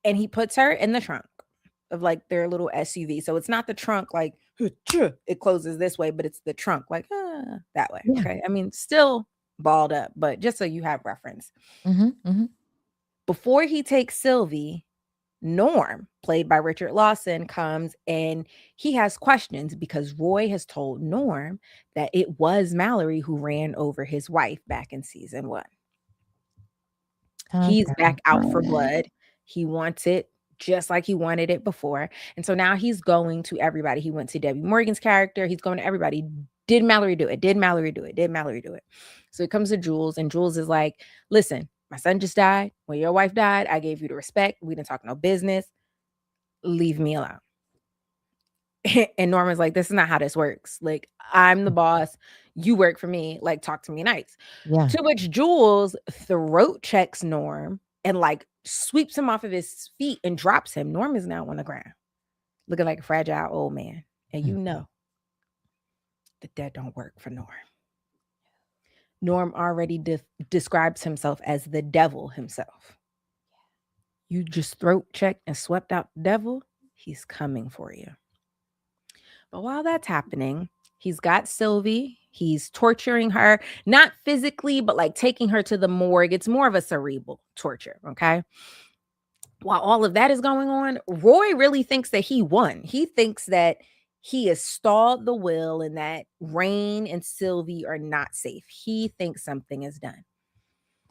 And he puts her in the trunk of like their little SUV. So it's not the trunk like it closes this way, but it's the trunk like that way. Yeah. Okay. I mean, still balled up, but just so you have reference. Before he takes Sylvie, Norm, played by Richard Lawson, comes and he has questions because Roy has told Norm that it was Mallory who ran over his wife back in season 1. He's back out for blood. He wants it just like he wanted it before. And so now he's going to everybody. He went to Debbie Morgan's character. He's going to everybody. Did Mallory do it? Did Mallory do it? Did Mallory do it? So he comes to Jules and Jules is like, listen, My son just died. When your wife died, I gave you the respect. We didn't talk no business. Leave me alone. And Norman's like, this is not how this works. Like, I'm the boss. You work for me. Like, talk to me nice. Yeah. To which Jules throat checks Norm and like sweeps him off of his feet and drops him. Norm is now on the ground, looking like a fragile old man. And you know that don't work for Norm. Norm already describes himself as the devil himself. You just throat checked and swept out the devil, he's coming for you. But while that's happening, he's got Sylvie. He's torturing her, not physically, but like taking her to the morgue. It's more of a cerebral torture, okay? While all of that is going on, Roy really thinks that he won. He thinks that he has stalled the will and that Rain and Sylvie are not safe. He thinks something is done.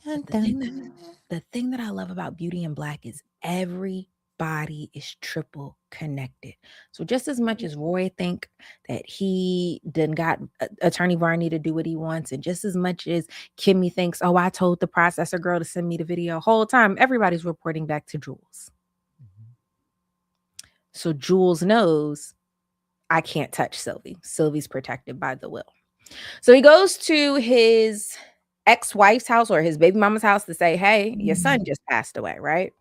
The thing that I love about Beauty in Black is everybody is triple connected. So just as much as Roy think that he done got Attorney Varney to do what he wants, and just as much as Kimmy thinks, oh, I told the processor girl to send me the video, whole time everybody's reporting back to Jules. So Jules knows I can't touch Sylvie. Sylvie's protected by the will. So he goes to his ex-wife's house or his baby mama's house to say, hey, your son just passed away, right?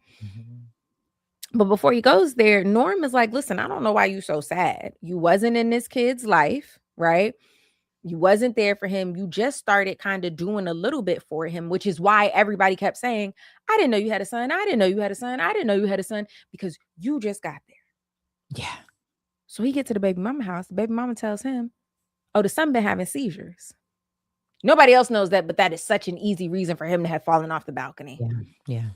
But before he goes there, Norm is like, listen, I don't know why you so sad. You wasn't in this kid's life, right? You wasn't there for him. You just started kind of doing a little bit for him, which is why everybody kept saying, I didn't know you had a son. I didn't know you had a son. I didn't know you had a son, because you just got there. Yeah. So he gets to the baby mama house. The baby mama tells him, oh, the son been having seizures. Nobody else knows that, but that is such an easy reason for him to have fallen off the balcony. Yeah.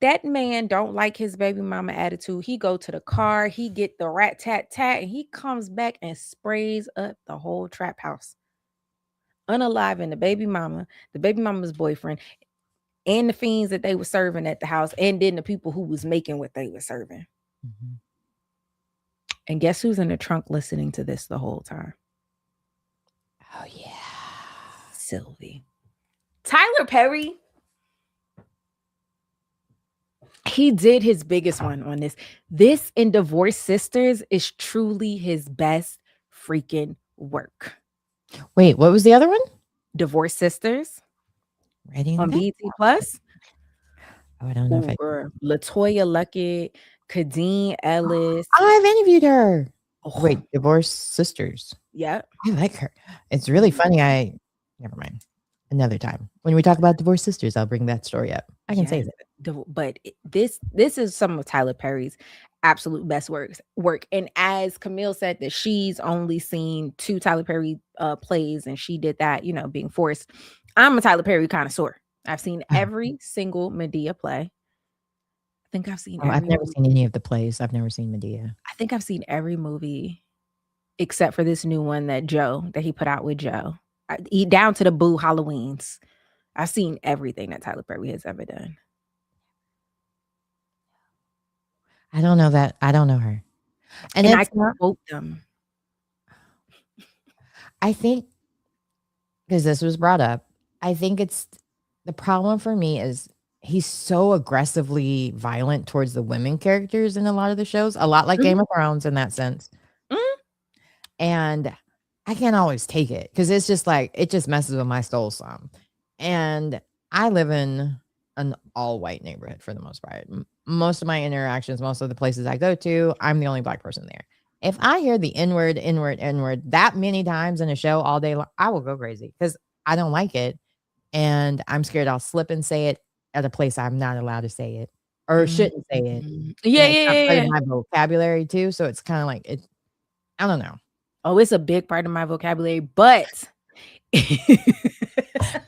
That man don't like his baby mama attitude. He go to the car, he get the rat tat tat, and he comes back and sprays up the whole trap house. Unaliving the baby mama's boyfriend, and the fiends that they were serving at the house, and then the people who was making what they were serving. And guess who's in the trunk listening to this the whole time? Oh, yeah. Sylvie. Tyler Perry, he did his biggest one on this. This and Divorced Sisters is truly his best freaking work. Wait, what was the other one? Divorced Sisters on BET Plus. Oh, I don't know if I... LaToya Luckett, Kadeen Ellis. I've interviewed her. Oh. Wait, Divorced Sisters. Yeah. I like her. It's really funny. Never mind. Another time. When we talk about Divorced Sisters, I'll bring that story up. I can say that. But this is some of Tyler Perry's absolute best work. And as Camille said that she's only seen 2 Tyler Perry plays, and she did that, being forced. I'm a Tyler Perry connoisseur. I've seen every single Madea play. I think I've seen I've never seen any of the plays. I've never seen Madea. I think I've seen every movie except for this new one that he put out with Joe. Down to the Boo Halloweens. I've seen everything that Tyler Perry has ever done. I don't know that. I don't know her. And I can quote them. I think, because this was brought up, I think it's the problem for me is he's so aggressively violent towards the women characters in a lot of the shows, a lot like Game of Thrones in that sense. And I can't always take it because it's just like, it just messes with my soul some. And I live in an all-white neighborhood for the most part. Most of my interactions, most of the places I go to, I'm the only Black person there. If I hear the N-word that many times in a show all day long, I will go crazy because I don't like it. And I'm scared I'll slip and say it at a place I'm not allowed to say it or shouldn't say it. Yeah. My vocabulary too. So it's kind of like it. I don't know. Oh, it's a big part of my vocabulary, but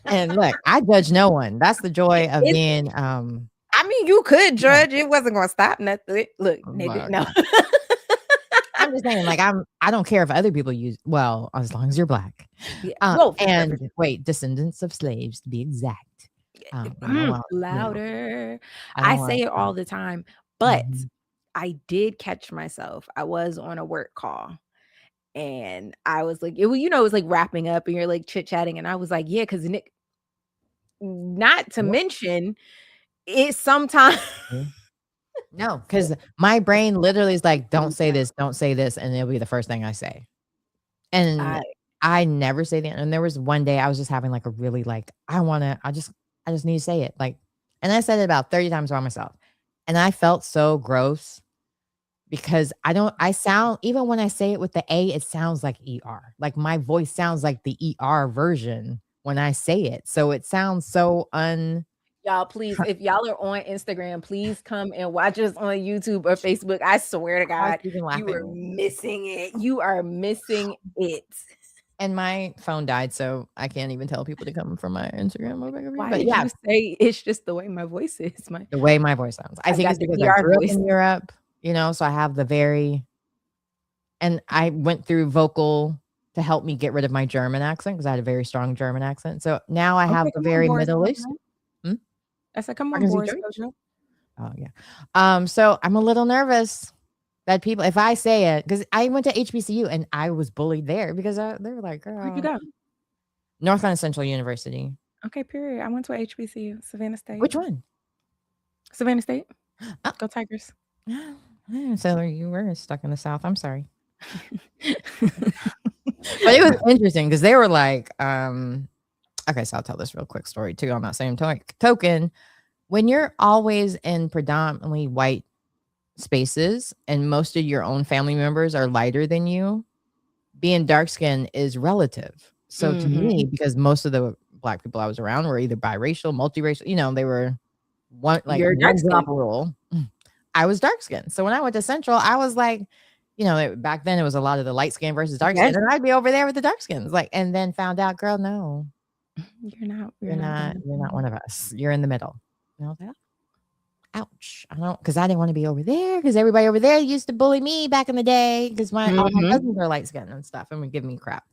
and look, I judge no one. That's the joy of being. I mean, you could judge. It wasn't going to stop nothing. Look, nigga, no. I'm just saying, like, I don't care if other people use, well, as long as you're Black. Descendants of slaves to be exact. Louder. I say it all the time, but I did catch myself. I was on a work call and I was like, it was like wrapping up and you're like chit chatting. And I was like, yeah, because Nick, not to Yep. mention it sometimes. No, because my brain literally is like, don't say this, and it'll be the first thing I say. And I I never say that. And there was one day I was just having like a really like, I just need to say it. Like, and I said it about 30 times by myself. And I felt so gross because I sound, even when I say it with the A, it sounds like ER. Like my voice sounds like the ER version when I say it. So it sounds so Y'all, please, if y'all are on Instagram, please come and watch us on YouTube or Facebook. I swear to I was God, even you are laughing. missing it. You are missing it. And my phone died, so I can't even tell people to come from my Instagram or whatever. Why But did yeah, you say it's just the way my voice is? the way my voice sounds. I I think got it's the because I ER grew up voice. in Europe, so I have the very and I went through vocal to help me get rid of my German accent because I had a very strong German accent. So now I have Okay, the come on, very Boris Middle East. Kojoy. Hmm? I said, come I on, can see Boris Joey. Kojoy. Oh yeah. So I'm a little nervous that people, if I say it, because I went to HBCU and I was bullied there because they were like, Where'd you girl, go? North Carolina Central University. Okay, period. I went to a HBCU, Savannah State. Which one? Savannah State. Oh, Go Tigers. so you were stuck in the South. I'm sorry. But it was interesting because they were like, okay, so I'll tell this real quick story too on that same token. When you're always in predominantly white spaces and most of your own family members are lighter than you, being dark skinned is relative. So to me, because most of the black people I was around were either biracial, multiracial, they were You're dark one drop skinned. rule. I was dark skinned. So when I went to Central, I was like, back then it was a lot of the light skin versus dark skin. Yes. And I'd be over there with the dark skins. And then found out, girl, no, You're not. you're not one of us. You're in the middle. And I was like, ouch. I don't, because I didn't want to be over there because everybody over there used to bully me back in the day because all my cousins are light skinned and stuff and would give me crap.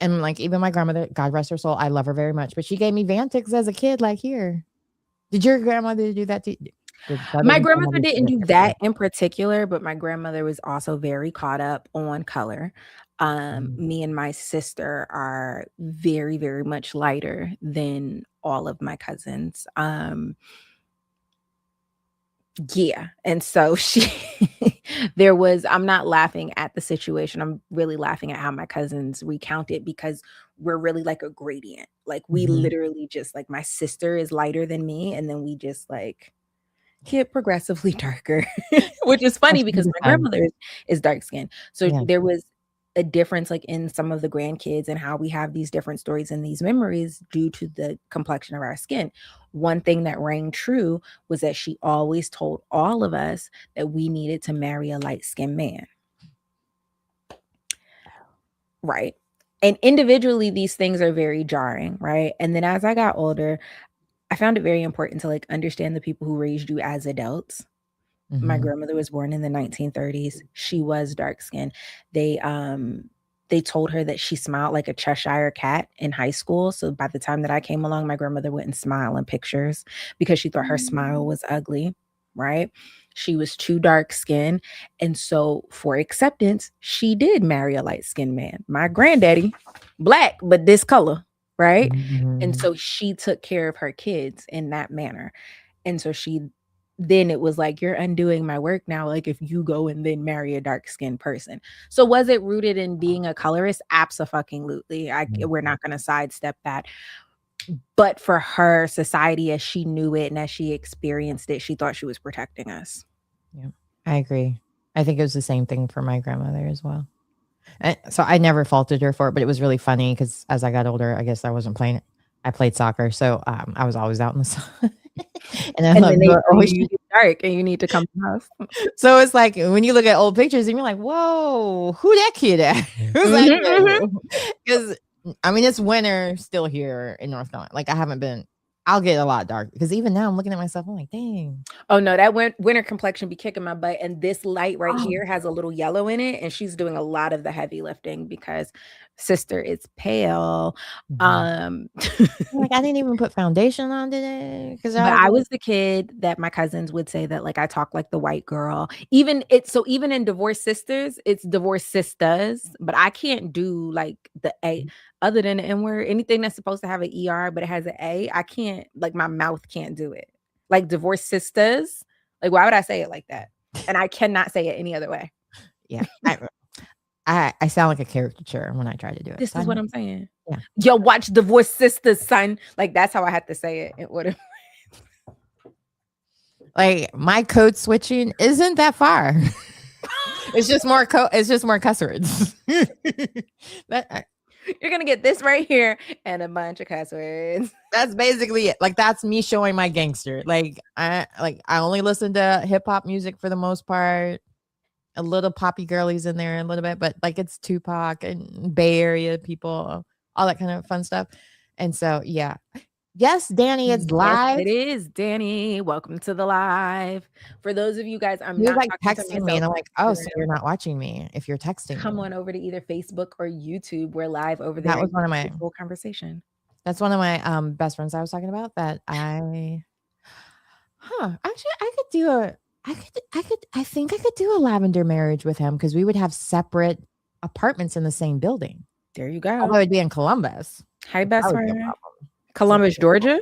And like even my grandmother, God rest her soul, I love her very much, but she gave me Vantix as a kid. Like, here, did your grandmother do that to you? My grandmother didn't do that in particular, but my grandmother was also very caught up on color. Me and my sister are very, very much lighter than all of my cousins. Yeah. And so I'm not laughing at the situation. I'm really laughing at how my cousins recount it because we're really like a gradient. Like we literally just like my sister is lighter than me, and then we just like get progressively darker, which is funny because my grandmother is dark skinned. So there was a difference like in some of the grandkids and how we have these different stories and these memories due to the complexion of our skin. One thing that rang true was that she always told all of us that we needed to marry a light-skinned man. Right. And individually, these things are very jarring, right? And then as I got older, I found it very important to like understand the people who raised you as adults. My grandmother was born in the 1930s. She was dark skinned. They told her that she smiled like a Cheshire cat in high school. So by the time that I came along, my grandmother wouldn't smile in pictures because she thought her smile was ugly, right? She was too dark skinned. And so for acceptance, she did marry a light skinned man. My granddaddy, black, but this color, right? And so she took care of her kids in that manner. And so then it was like, you're undoing my work now. Like if you go and then marry a dark skinned person. So was it rooted in being a colorist? Absolutely. We're not going to sidestep that. But for her society, as she knew it and as she experienced it, she thought she was protecting us. Yeah, I agree. I think it was the same thing for my grandmother as well. And so I never faulted her for it, but it was really funny because as I got older, I guess I wasn't playing it. I played soccer, so I was always out in the sun. And then they always dark and you need to come to us. So it's like when you look at old pictures and you're like, whoa, who that kid at? Who's that? Because I mean, it's winter still here in North Carolina. Like I'll get a lot dark because even now I'm looking at myself. I'm like, dang. Oh no, that winter complexion be kicking my butt. And this light right here has a little yellow in it. And she's doing a lot of the heavy lifting because sister is pale. Like I didn't even put foundation on today because I was the kid that my cousins would say that like I talk like the white girl. Even in divorced sisters, it's divorced sisters, but I can't do like other than the N word, anything that's supposed to have an ER but it has an A, I can't, like, my mouth can't do it. Like divorced sisters, like, why would I say it like that? And I cannot say it any other way. Yeah. I sound like a caricature when I try to do it. This So is what I'm saying. Yeah. Yo, watch Divorced Sisters, son. Like, that's how I have to say it in order. Like, my code switching isn't that far. It's just more cuss words. You're gonna get this right here and a bunch of cuss words. That's basically it. Like, that's me showing my gangster. Like I only listen to hip hop music for the most part. A little poppy girlies in there a little bit, but like it's Tupac and Bay Area people, all that kind of fun stuff. And so, yeah. Yes, Danny, it's live. Yes, it is, Danny. Welcome to the live. For those of you guys, I'm You're not like texting me, and I'm like, oh, so you're not watching me if you're texting. Come on over to either Facebook or YouTube. We're live over there. That was one of my full conversation. That's one of my best friends I was talking about. That actually, I think I could do a lavender marriage with him because we would have separate apartments in the same building. There you go. Although it'd be in Columbus. Hi, best friend. Columbus, Georgia?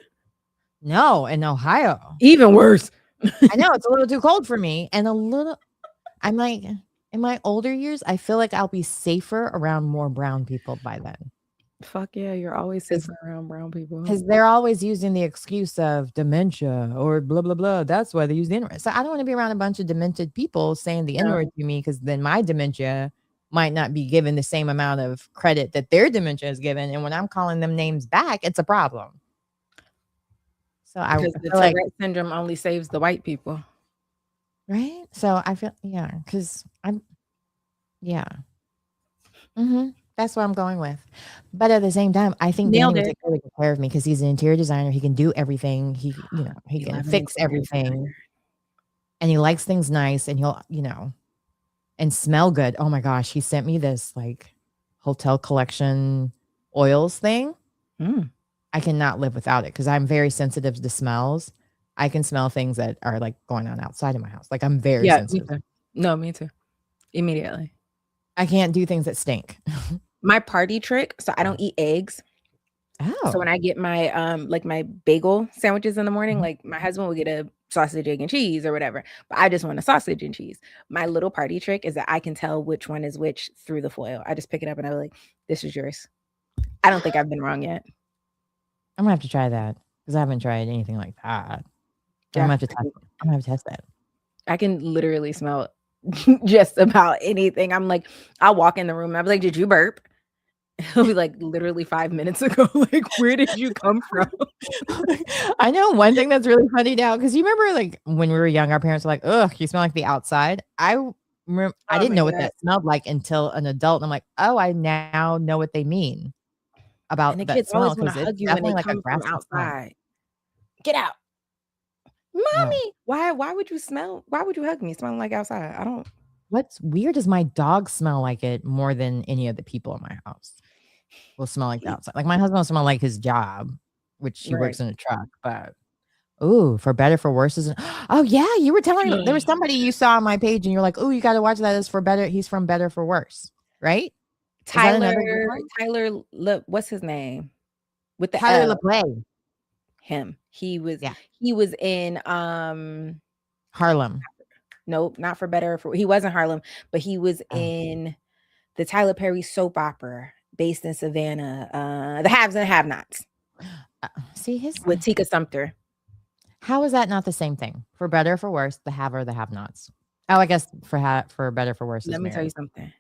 No, in Ohio. Even worse. I know, it's a little too cold for me. And I'm like, in my older years, I feel like I'll be safer around more brown people by then. Fuck yeah, you're always safer around brown people. Because they're always using the excuse of dementia or blah, blah, blah. That's why they use the N-word. So I don't want to be around a bunch of demented people saying the N-word to me, because then my dementia might not be given the same amount of credit that their dementia is given. And when I'm calling them names back, it's a problem. So because the Tourette syndrome only saves the white people. Right? So I feel, because that's what I'm going with. But at the same time, I think Danny will take really good care of me because he's an interior designer. He can do everything. He can fix everything. And he likes things nice, and he'll, and smell good. Oh my gosh, he sent me this like hotel collection oils thing. I cannot live without it because I'm very sensitive to smells. I can smell things that are like going on outside of my house. Like, I'm very sensitive. Me too. No, me too. Immediately. I can't do things that stink. My party trick, so I don't eat eggs. Oh. So when I get my like my bagel sandwiches in the morning, like my husband will get a sausage, egg, and cheese or whatever, but I just want a sausage and cheese. My little party trick is that I can tell which one is which through the foil. I just pick it up and I'm like, this is yours. I don't think I've been wrong yet. I'm gonna have to try that because I haven't tried anything like that. I'm gonna have to test that. I can literally smell just about anything. I'm like, I'll walk in the room and I'll be like, did you burp? He'll be like, literally 5 minutes ago. Like, where did you come from? I know one thing that's really funny now, because you remember like when we were young, our parents were like, ugh, you smell like the outside. I didn't know what that smelled like until an adult. And I'm like, oh, I now know what they mean about and the that kids smell. always want to hug you when they like come from outside. Get out. Mommy, why would you hug me smelling like outside? I don't. What's weird is my dog smell like it more than any of the people in my house will smell like the outside. Like, my husband will smell like his job, which he works in a truck, but for better, for worse isn't. Oh yeah, you were telling me there was somebody you saw on my page and you're like, oh, you got to watch that. Is for better. He's from Better for Worse, right? Tyler, what's his name? With the Tyler LePlay. Him. He was in Harlem. Nope, not for Better. He wasn't Harlem, but he was in the Tyler Perry soap opera based in Savannah, The Haves and Have-Nots. See with Tika Sumpter. How is that not the same thing? For Better for Worse, the have or the have-nots. Oh, I guess for Better for Worse. Let me tell you something.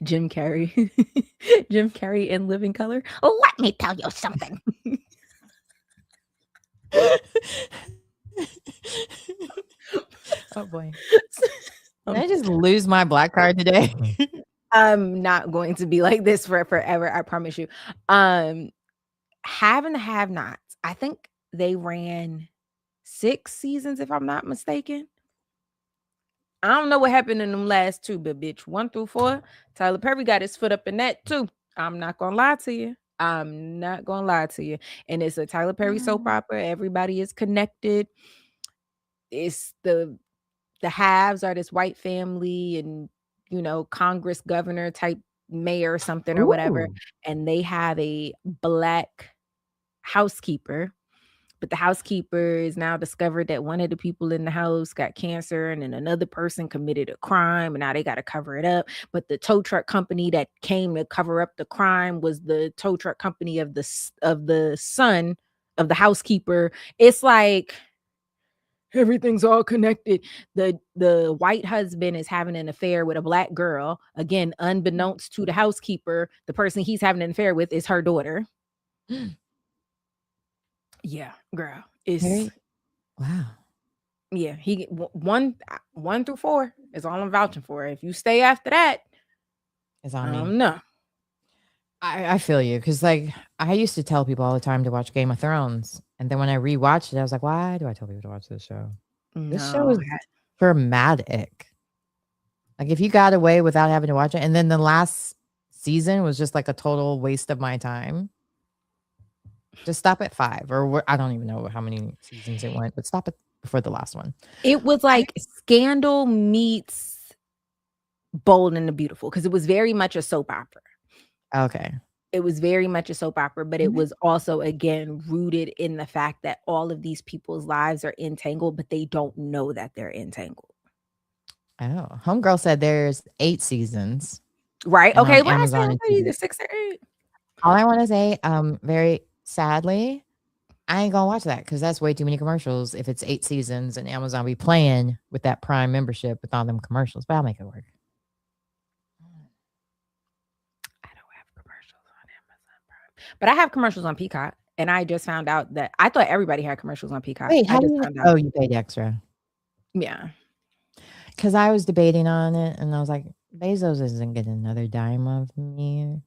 Jim Carrey, Jim Carrey in Living Color. Let me tell you something. Oh boy. Did I just lose my black card today? I'm not going to be like this for forever, I promise you. Have and the Have-Nots. I think they ran 6 seasons, if I'm not mistaken. I don't know what happened in them last 2, but bitch, 1 through 4, Tyler Perry got his foot up in that too. I'm not gonna lie to you. And it's a Tyler Perry soap opera. Everybody is connected. It's the Haves are this white family and Congress governor type mayor or something or whatever, Ooh. and they have a black housekeeper. But the housekeeper is now discovered that one of the people in the house got cancer, and then another person committed a crime, and now they got to cover it up. But the tow truck company that came to cover up the crime was the tow truck company of the son of the housekeeper. It's like everything's all connected. The white husband is having an affair with a black girl. Again, unbeknownst to the housekeeper, the person he's having an affair with is her daughter. Yeah, girl. It's Wow. yeah, he one through 4 is all I'm vouching for. If you stay after that, It's on me. no. I feel you, because like I used to tell people all the time to watch Game of Thrones, and then when I rewatched it, I was like, why do I tell people to watch this show? This show No. is dramatic. Like if you got away without having to watch it, and then the last season was just like a total waste of my time. Just stop at 5, or I don't even know how many seasons it went, but stop it before the last one. It was like Scandal meets Bold and the Beautiful, because it was very much a soap opera. Okay. It was very much a soap opera, but it was also, again, rooted in the fact that all of these people's lives are entangled, but they don't know that they're entangled. Oh, Homegirl said there's 8 seasons. Right. And Okay. on Well, I Amazon, said it's either 6 or 8. all I want to say, very sadly, I ain't gonna watch that because that's way too many commercials. If it's 8 seasons and Amazon be playing with that Prime membership with all them commercials, but I'll make it work. I don't have commercials on Amazon Prime, but I have commercials on Peacock, and I just found out that I thought everybody had commercials on Peacock. Wait, how I do just you? found out. Oh, you paid extra. Yeah. Because I was debating on it, and I was like, Bezos isn't getting another dime of me.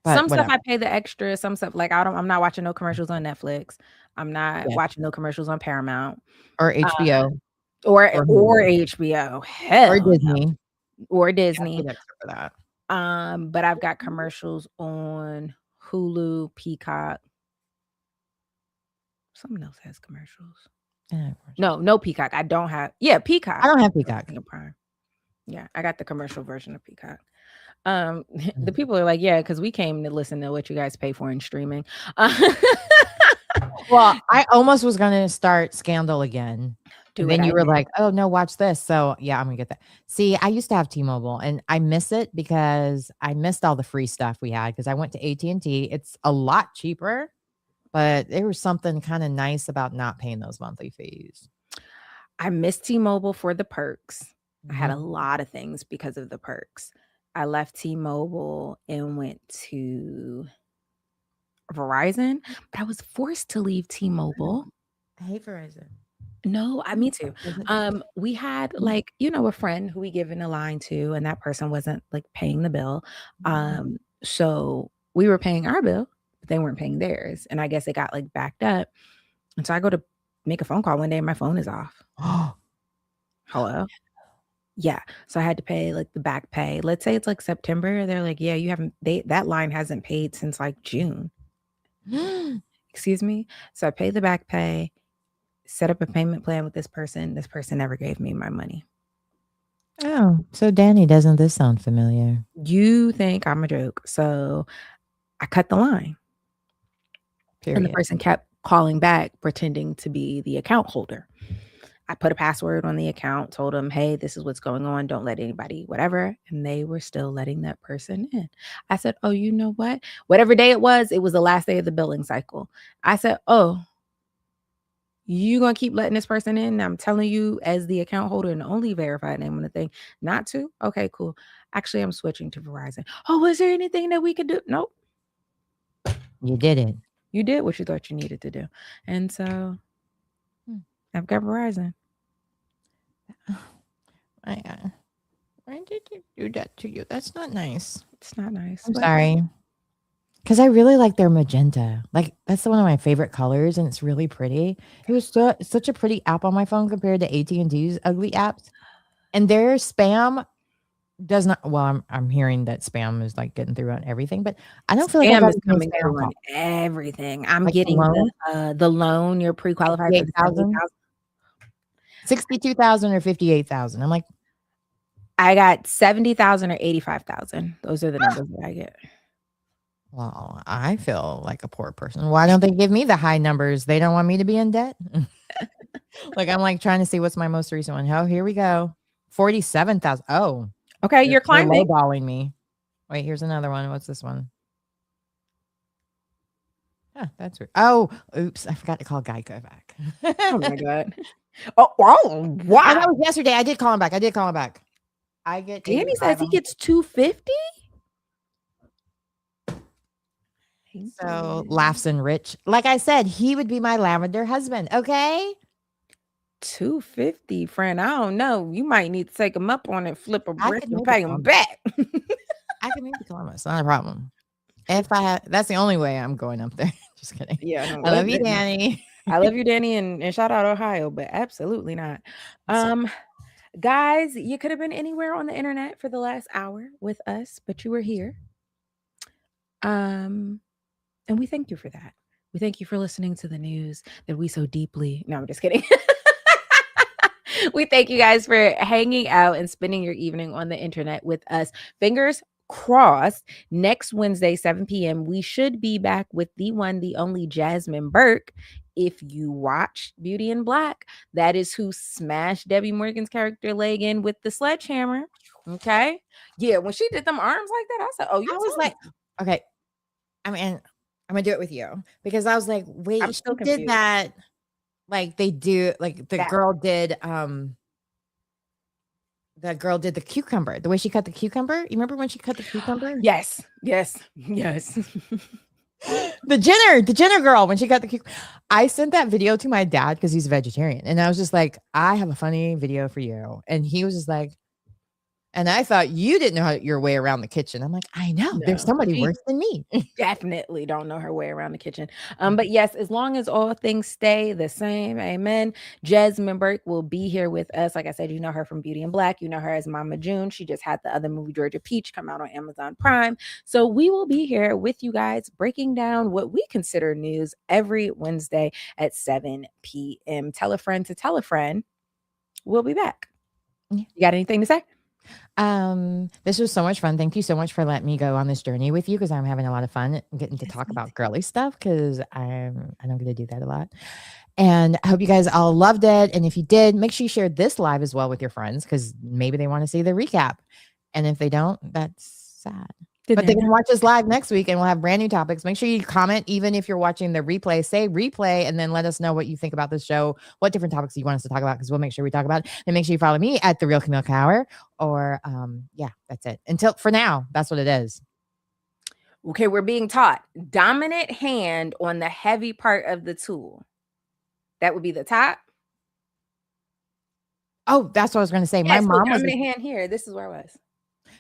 But Some whatever. stuff I pay the extra. Some stuff like I'm not watching no commercials on Netflix. I'm not watching no commercials on Paramount or HBO or HBO. Hell, or Disney. no. Or Disney. Extra for that. But I've got commercials on Hulu, Peacock. Someone else has commercials. No Peacock. I don't have. Yeah, Peacock. I don't have Peacock. Prime. Yeah, I got the commercial version of Peacock. The people are like, yeah, because we came to listen to what you guys pay for in streaming. Well, I almost was gonna start Scandal again. And then you were like, oh no, watch this. So yeah, I'm gonna get that. See, I used to have T-Mobile and I miss it because I missed all the free stuff we had because I went to AT&T. It's a lot cheaper, but there was something kind of nice about not paying those monthly fees. I missed T-Mobile for the perks. I had a lot of things because of the perks. I left T-Mobile and went to Verizon, but I was forced to leave T-Mobile. I hate Verizon. No, me too. We had like, a friend who we given a line to, and that person wasn't like paying the bill. So we were paying our bill, but they weren't paying theirs. And I guess it got like backed up. And so I go to make a phone call one day and my phone is off. Hello? Yeah. So I had to pay like the back pay. Let's say it's like September. They're like, yeah, that line hasn't paid since like June. Excuse me. So I paid the back pay, set up a payment plan with this person. This person never gave me my money. Oh, so Danny, doesn't this sound familiar? You think I'm a joke. So I cut the line. Period. And the person kept calling back, pretending to be the account holder. I put a password on the account, told them, hey, this is what's going on. Don't let anybody, whatever. And they were still letting that person in. I said, oh, you know what? Whatever day it was the last day of the billing cycle. I said, oh, you going to keep letting this person in? I'm telling you as the account holder and only verified name on the thing, not to? Okay, cool. Actually, I'm switching to Verizon. Oh, was there anything that we could do? Nope. You didn't. You did what you thought you needed to do. And so I've got Verizon. Why did you do that to you? That's not nice. It's not nice. I'm sorry. Because I really like their magenta. Like, that's one of my favorite colors, and it's really pretty. It was such a pretty app on my phone compared to AT&T's ugly apps. And their spam does not. Well, I'm hearing that spam is like getting through on everything, but I don't feel like spam is coming through on everything. I'm like getting the loan. You're pre-qualified for 62,000 or 58,000. I'm like, I got 70,000 or 85,000. Those are the numbers that I get. Well, I feel like a poor person. Why don't they give me the high numbers? They don't want me to be in debt. Like I'm like trying to see what's my most recent one. Oh, here we go. 47,000. Oh, Okay, you're they're climbing. lowballing me. Wait, here's another one. What's this one? That's weird. Oh, oops. I forgot to call Geico back. Oh my God. Oh, wow. Oh, that Wow. was yesterday. I did call him back. I get Danny says he 85. gets 250. So laughs and rich. Like I said, he would be my lavender husband. Okay. 250, friend. I don't know. You might need to take him up on it, flip a I brick could and move pay to him Columbus. back. I can move to Columbus. Not a problem. If I had, that's the only way I'm going up there. Just kidding. Yeah, no, I love you, listen. Danny. I love you, Danny, and shout out Ohio, but absolutely not. Guys, you could have been anywhere on the internet for the last hour with us, but you were here. And we thank you for that. We thank you for listening to the news that we so deeply. No, I'm just kidding. We thank you guys for hanging out and spending your evening on the internet with us. Fingers crossed, next Wednesday, 7 p.m., we should be back with the one, the only Jasmine Burke. If you watch Beauty in Black, that is who smashed Debbie Morgan's character leg in with the sledgehammer. Okay. Yeah, when she did them arms like that, I said, oh, you I was like, okay. I mean, I'm gonna do it with you because I was like, wait, I'm she still did confused. that. Like they do, like the That- girl did. The girl did the cucumber. The way she cut the cucumber. You remember when she cut the cucumber? Yes. The Jenner girl when she got the cucumber. I sent that video to my dad because he's a vegetarian, and I was just like, I have a funny video for you, and he was just like, and I thought you didn't know your way around the kitchen. I'm like, I know. There's No, somebody she worse than me. definitely don't know her way around the kitchen. But yes, as long as all things stay the same, amen. Jasmine Burke will be here with us. Like I said, you know her from Beauty in Black. You know her as Mama June. She just had the other movie, Georgia Peach, come out on Amazon Prime. So we will be here with you guys, breaking down what we consider news every Wednesday at 7 p.m. Tell a friend to tell a friend. We'll be back. Yeah. You got anything to say? This was so much fun. Thank you so much for letting me go on this journey with you because I'm having a lot of fun getting to talk about girly stuff because I don't get to do that a lot. And I hope you guys all loved it. And if you did, make sure you share this live as well with your friends because maybe they want to see the recap. And if they don't, that's sad. But they can watch us live next week and we'll have brand new topics. Make sure you comment, even if you're watching the replay, say replay, and then let us know what you think about this show, what different topics you want us to talk about, because we'll make sure we talk about it. And make sure you follow me at The Real Camille Cower. Or, yeah, that's it. Until for now, that's what it is. Okay, we're being taught dominant hand on the heavy part of the tool. That would be the top. Oh, that's what I was going to say. Yeah, My mom was dominant hand here. This is where I was.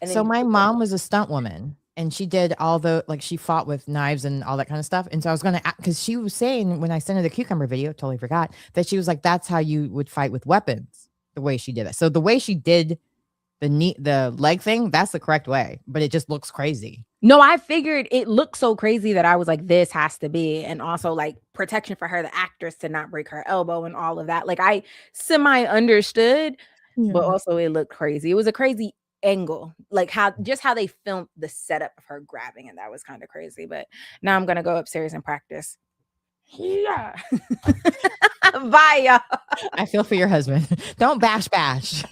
And so my mom was a stunt woman and she did all the, like she fought with knives and all that kind of stuff. And so I was going to, because she was saying when I sent her the cucumber video, totally forgot that she was like, that's how you would fight with weapons, the way she did it. So the way she did the leg thing, that's the correct way, but it just looks crazy. No, I figured it looked so crazy that I was like, this has to be. And also like protection for her, the actress, to not break her elbow and all of that. Like I semi understood, but also it looked crazy. It was a crazy angle, like how they filmed the setup of her grabbing, and that was kind of crazy. But now I'm gonna go upstairs and practice. Yeah. Bye, y'all. I feel for your husband. Don't bash.